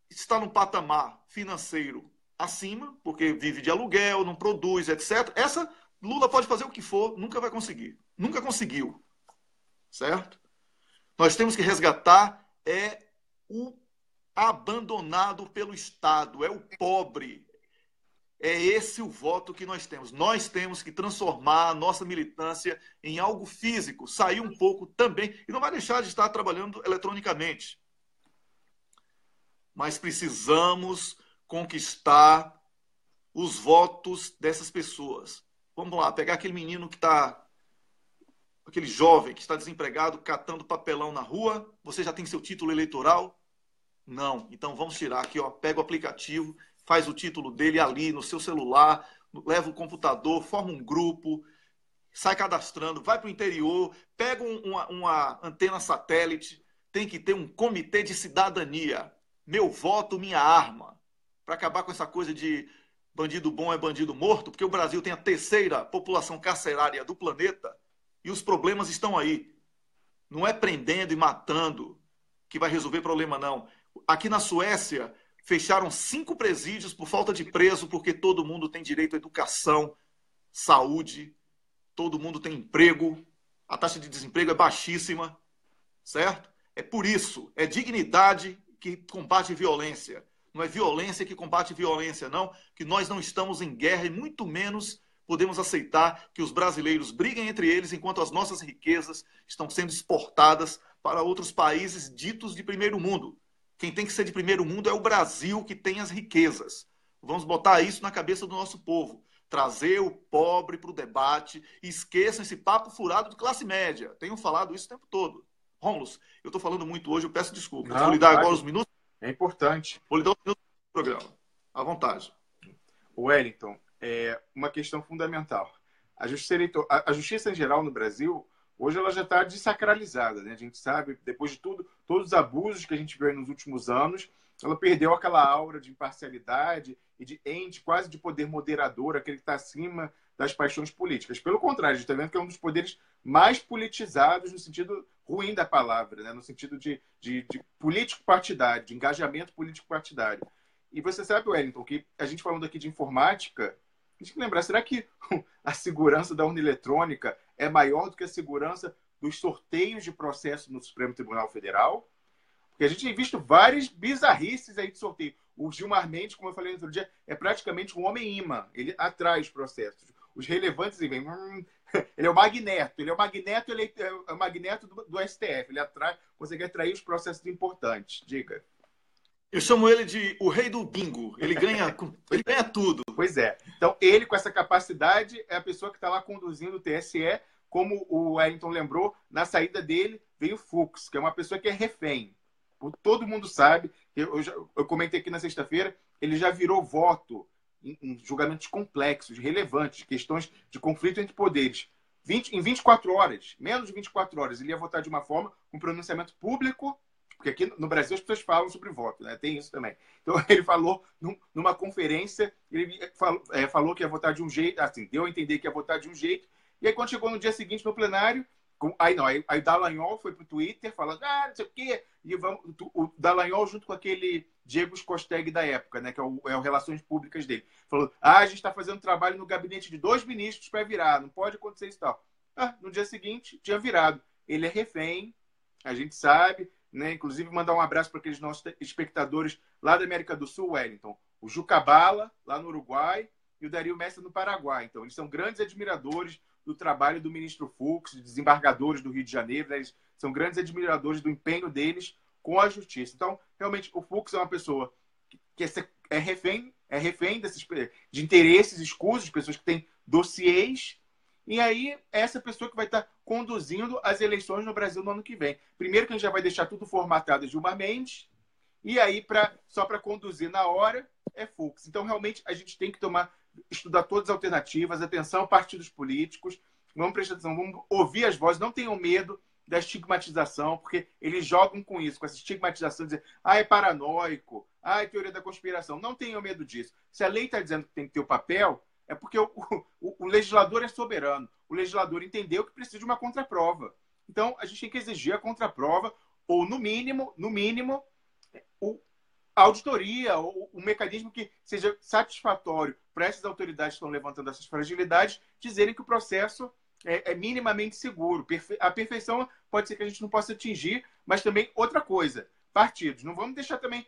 está num patamar financeiro acima, porque vive de aluguel, não produz, etc. Essa, Lula pode fazer o que for, nunca vai conseguir. Nunca conseguiu. Certo? Nós temos que resgatar o abandonado pelo Estado, é o pobre. É esse o voto que nós temos. Nós temos que transformar a nossa militância em algo físico, sair um pouco também, e não vai deixar de estar trabalhando eletronicamente. Mas precisamos conquistar os votos dessas pessoas. Vamos lá, pegar aquele menino que está... aquele jovem que está desempregado, catando papelão na rua. Você já tem seu título eleitoral? Não. Então vamos tirar aqui, ó. Pega o aplicativo, faz o título dele ali no seu celular, leva o computador, forma um grupo, sai cadastrando, vai para o interior, pega uma antena satélite. Tem que ter um comitê de cidadania. Meu voto, minha arma. Para acabar com essa coisa de bandido bom é bandido morto, porque o Brasil tem a 3ª população carcerária do planeta. E os problemas estão aí. Não é prendendo e matando que vai resolver problema, não. Aqui na Suécia, fecharam 5 presídios por falta de preso, porque todo mundo tem direito à educação, saúde, todo mundo tem emprego, a taxa de desemprego é baixíssima, certo? É por isso, é dignidade que combate violência. Não é violência que combate violência, não, que nós não estamos em guerra e muito menos podemos aceitar que os brasileiros briguem entre eles enquanto as nossas riquezas estão sendo exportadas para outros países ditos de primeiro mundo. Quem tem que ser de primeiro mundo é o Brasil, que tem as riquezas. Vamos botar isso na cabeça do nosso povo. Trazer o pobre para o debate e esqueçam esse papo furado de classe média. Tenho falado isso o tempo todo. Rômulo, eu estou falando muito hoje, eu peço desculpa. Não, vou lhe dar agora os minutos. É importante. Vou lhe dar os minutos do programa. À vontade. Wellington, uma questão fundamental. A justiça em geral no Brasil, hoje ela já está desacralizada, né? A gente sabe, depois de tudo, todos os abusos que a gente viu nos últimos anos, ela perdeu aquela aura de imparcialidade e de ente quase de poder moderador, aquele que está acima das paixões políticas. Pelo contrário, a gente está vendo que é um dos poderes mais politizados no sentido ruim da palavra, né? No sentido de político partidário, de engajamento político partidário. E você sabe, Wellington, que a gente falando aqui de informática, a gente tem que lembrar, será que a segurança da urna eletrônica é maior do que a segurança dos sorteios de processo no Supremo Tribunal Federal? Porque a gente tem visto várias bizarrices aí de sorteio. O Gilmar Mendes, como eu falei no outro dia, é praticamente um homem imã. Ele atrai os processos. Os relevantes e vem, Ele é o magneto. Ele é o magneto do STF. Ele consegue atrair os processos importantes. Diga. Eu chamo ele de o rei do bingo. Ele ganha tudo. Pois é. Então, ele, com essa capacidade, é a pessoa que está lá conduzindo o TSE. Como o Wellington lembrou, na saída dele veio o Fux, que é uma pessoa que é refém. Todo mundo sabe. Eu comentei aqui na sexta-feira, ele já virou voto em julgamentos complexos, relevantes, questões de conflito entre poderes. Em 24 horas, menos de 24 horas, ele ia votar de uma forma, com pronunciamento público, porque aqui no Brasil as pessoas falam sobre voto, né? Tem isso também. Então, ele falou numa conferência, ele falou que ia votar de um jeito, assim, deu a entender que ia votar de um jeito, e aí quando chegou no dia seguinte no plenário, aí o Dallagnol foi pro Twitter falando, não sei o quê, e o Dallagnol junto com aquele Diego Scosteg da época, né, que é o Relações Públicas dele, falou, a gente está fazendo trabalho no gabinete de 2 ministros para virar, não pode acontecer isso e tal. No dia seguinte, tinha virado. Ele é refém, a gente sabe, né, inclusive mandar um abraço para aqueles nossos espectadores lá da América do Sul, Wellington, o Juca Bala, lá no Uruguai, e o Dario Mestre no Paraguai. Então, eles são grandes admiradores do trabalho do ministro Fux, de desembargadores do Rio de Janeiro, né? Eles são grandes admiradores do empenho deles com a justiça. Então, realmente, o Fux é uma pessoa que é refém de interesses escusos, de pessoas que têm dossiês, e aí é essa pessoa que vai estar conduzindo as eleições no Brasil no ano que vem. Primeiro que a gente já vai deixar tudo formatado de Gilmar Mendes, e aí, só para conduzir na hora, é Fux. Então, realmente, a gente tem que estudar todas as alternativas, atenção, partidos políticos, vamos prestar atenção, vamos ouvir as vozes, não tenham medo da estigmatização, porque eles jogam com isso, com essa estigmatização, dizer, é paranoico, é teoria da conspiração. Não tenham medo disso. Se a lei está dizendo que tem que ter o papel, é porque o legislador é soberano. O legislador entendeu que precisa de uma contraprova. Então, a gente tem que exigir a contraprova, ou, no mínimo, a auditoria, ou um mecanismo que seja satisfatório para essas autoridades que estão levantando essas fragilidades, dizerem que o processo é minimamente seguro. A perfeição pode ser que a gente não possa atingir, mas também outra coisa, partidos. Não vamos deixar também,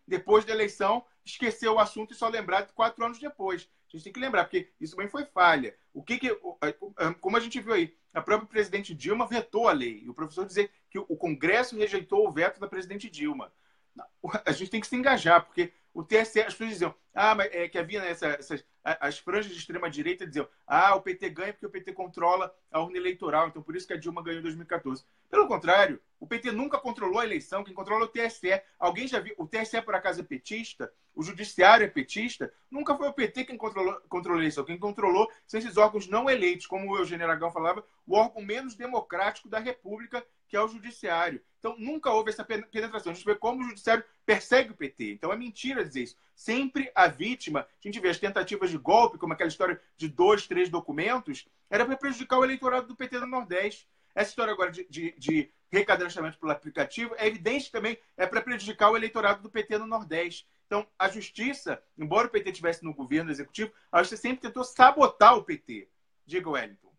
depois da eleição, esquecer o assunto e só lembrar 4 anos depois. A gente tem que lembrar, porque isso também foi falha. Como a gente viu aí, a própria presidente Dilma vetou a lei. E o professor dizer que o Congresso rejeitou o veto da presidente Dilma. A gente tem que se engajar, porque o TSE, as pessoas diziam, mas que havia as franjas de extrema-direita diziam, o PT ganha porque o PT controla a urna eleitoral, então por isso que a Dilma ganhou em 2014. Pelo contrário, o PT nunca controlou a eleição, quem controla é o TSE. Alguém já viu? O TSE, por acaso, é petista? O judiciário é petista? Nunca foi o PT quem controlou a eleição. Quem controlou são esses órgãos não eleitos, como o Eugênio Aragão falava, o órgão menos democrático da República, que é o judiciário. Então, nunca houve essa penetração. A gente vê como o judiciário persegue o PT. Então, é mentira dizer isso. Sempre a vítima, a gente vê as tentativas de golpe, como aquela história de 2, 3 documentos, era para prejudicar o eleitorado do PT no Nordeste. Essa história agora de recadastramento pelo aplicativo é evidente que também é para prejudicar o eleitorado do PT no Nordeste. Então, a justiça, embora o PT estivesse no governo executivo, a justiça sempre tentou sabotar o PT. Diga, Wellington.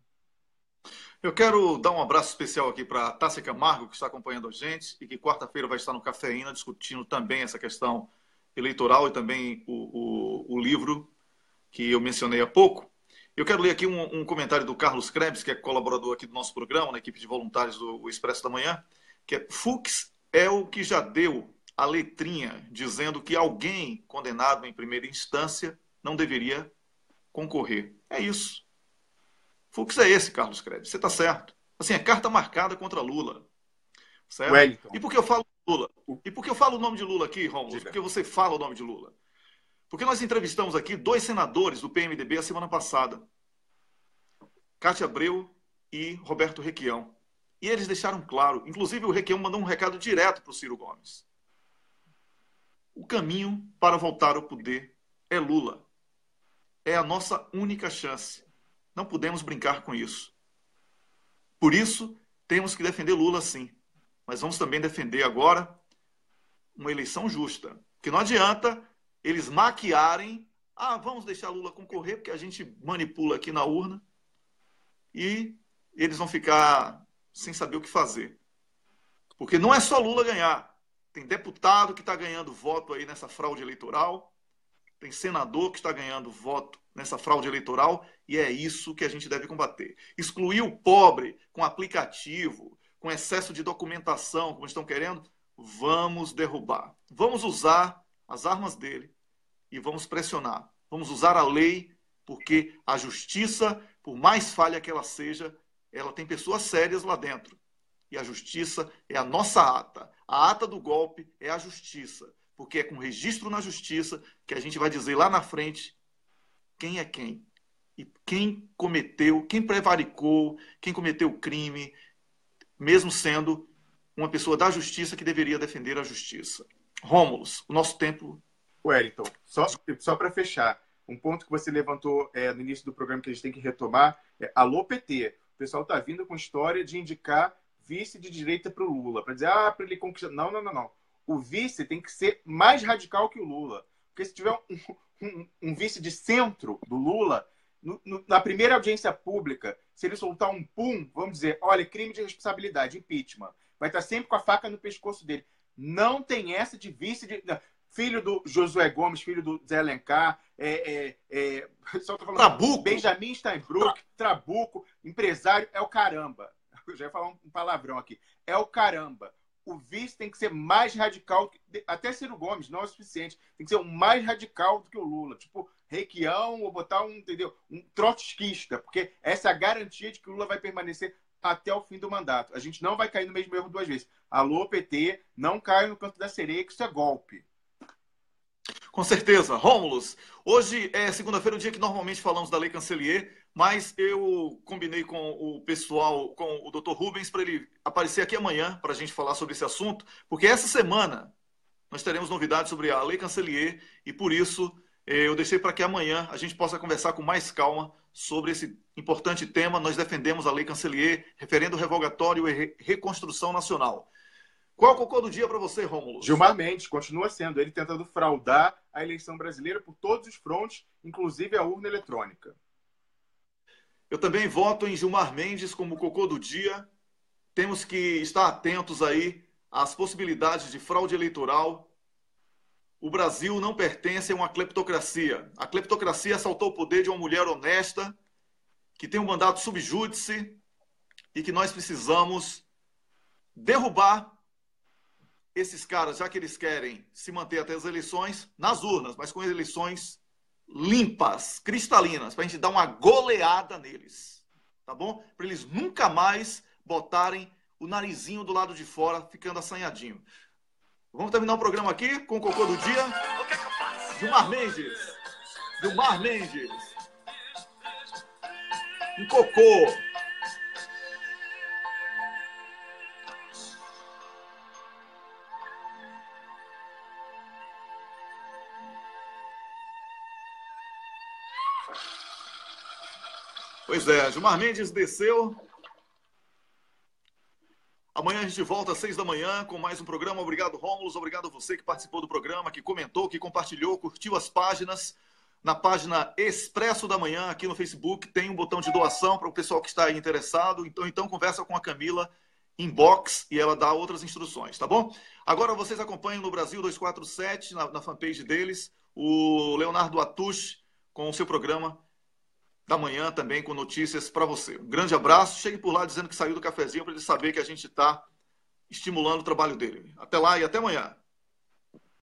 Eu quero dar um abraço especial aqui para a Tássia Camargo, que está acompanhando a gente e que quarta-feira vai estar no Cafeína discutindo também essa questão eleitoral e também o livro que eu mencionei há pouco. Eu quero ler aqui um comentário do Carlos Krebs, que é colaborador aqui do nosso programa, na equipe de voluntários do Expresso da Manhã, que é Fux é o que já deu a letrinha dizendo que alguém condenado em primeira instância não deveria concorrer. É isso. Fux é esse, Carlos Krebs. Você está certo. Assim, é carta marcada contra Lula. Certo? Wellington. E por que eu falo Lula? E por que eu falo o nome de Lula aqui, Rômulo? Porque você fala o nome de Lula. Porque nós entrevistamos aqui 2 senadores do PMDB a semana passada. Cátia Abreu e Roberto Requião. E eles deixaram claro, inclusive o Requião mandou um recado direto para o Ciro Gomes. O caminho para voltar ao poder é Lula. É a nossa única chance. Não podemos brincar com isso. Por isso, temos que defender Lula sim. Mas vamos também defender agora uma eleição justa. Que não adianta eles maquiarem, vamos deixar Lula concorrer, porque a gente manipula aqui na urna, e eles vão ficar sem saber o que fazer. Porque não é só Lula ganhar. Tem deputado que está ganhando voto aí nessa fraude eleitoral, tem senador que está ganhando voto nessa fraude eleitoral, e é isso que a gente deve combater. Excluir o pobre com aplicativo, com excesso de documentação, como estão querendo, vamos derrubar. Vamos usar as armas dele e vamos pressionar. Vamos usar a lei, porque a justiça, por mais falha que ela seja, ela tem pessoas sérias lá dentro. E a justiça é a nossa ata. A ata do golpe é a justiça, porque é com registro na justiça que a gente vai dizer lá na frente quem é quem. E quem cometeu, quem prevaricou, quem cometeu o crime, mesmo sendo uma pessoa da justiça que deveria defender a justiça. Rômulus, o nosso tempo... Wellington, só para fechar, um ponto que você levantou no início do programa que a gente tem que retomar é alô PT. O pessoal está vindo com história de indicar vice de direita para o Lula, para dizer, para ele conquistar... Não. O vice tem que ser mais radical que o Lula. Porque se tiver um vice de centro do Lula, na primeira audiência pública, se ele soltar um pum, vamos dizer, olha, crime de responsabilidade, impeachment, vai estar sempre com a faca no pescoço dele. Não tem essa de vice de... Filho do Josué Gomes, filho do Zé Alencar, só tô falando, Trabuco. Benjamin Steinbrück, Trabuco, empresário, é o caramba. Eu já ia falar um palavrão aqui. É o caramba. O vice tem que ser mais radical, até Ciro Gomes, não é o suficiente. Tem que ser mais radical do que o Lula. Tipo, Requião, ou botar um trotskista, porque essa é a garantia de que o Lula vai permanecer até o fim do mandato. A gente não vai cair no mesmo erro duas vezes. Alô, PT, não caia no canto da sereia, que isso é golpe. Com certeza. Rômulus, hoje é segunda-feira, o dia que normalmente falamos da Lei Cancellier, mas eu combinei com o pessoal, com o Dr. Rubens, para ele aparecer aqui amanhã para a gente falar sobre esse assunto, porque essa semana nós teremos novidades sobre a Lei Cancellier e, por isso, eu deixei para que amanhã a gente possa conversar com mais calma sobre esse importante tema. Nós defendemos a Lei Cancellier, referendo revogatório e reconstrução nacional. Qual é o cocô do dia para você, Rômulo? Gilmar Mendes continua sendo ele tentando fraudar a eleição brasileira por todos os frontes, inclusive a urna eletrônica. Eu também voto em Gilmar Mendes como cocô do dia. Temos que estar atentos aí às possibilidades de fraude eleitoral. O Brasil não pertence a uma cleptocracia. A cleptocracia assaltou o poder de uma mulher honesta, que tem um mandato subjúdice e que nós precisamos derrubar esses caras, já que eles querem se manter até as eleições, nas urnas, mas com eleições limpas, cristalinas, para a gente dar uma goleada neles, tá bom? Para eles nunca mais botarem o narizinho do lado de fora, ficando assanhadinho. Vamos terminar o programa aqui com o cocô do dia. Gilmar Mendes. Gilmar Mendes. Um cocô. Pois é, Gilmar Mendes desceu. Amanhã a gente volta às 6 da manhã com mais um programa. Obrigado, Rômulus. Obrigado a você que participou do programa, que comentou, que compartilhou, curtiu as páginas. Na página Expresso da Manhã, aqui no Facebook, tem um botão de doação para o pessoal que está aí interessado. Então conversa com a Camila inbox e ela dá outras instruções, tá bom? Agora vocês acompanham no Brasil 247, na fanpage deles, o Leonardo Atush com o seu programa da manhã também com notícias para você. Um grande abraço. Chegue por lá dizendo que saiu do cafezinho para ele saber que a gente está estimulando o trabalho dele. Até lá e até amanhã.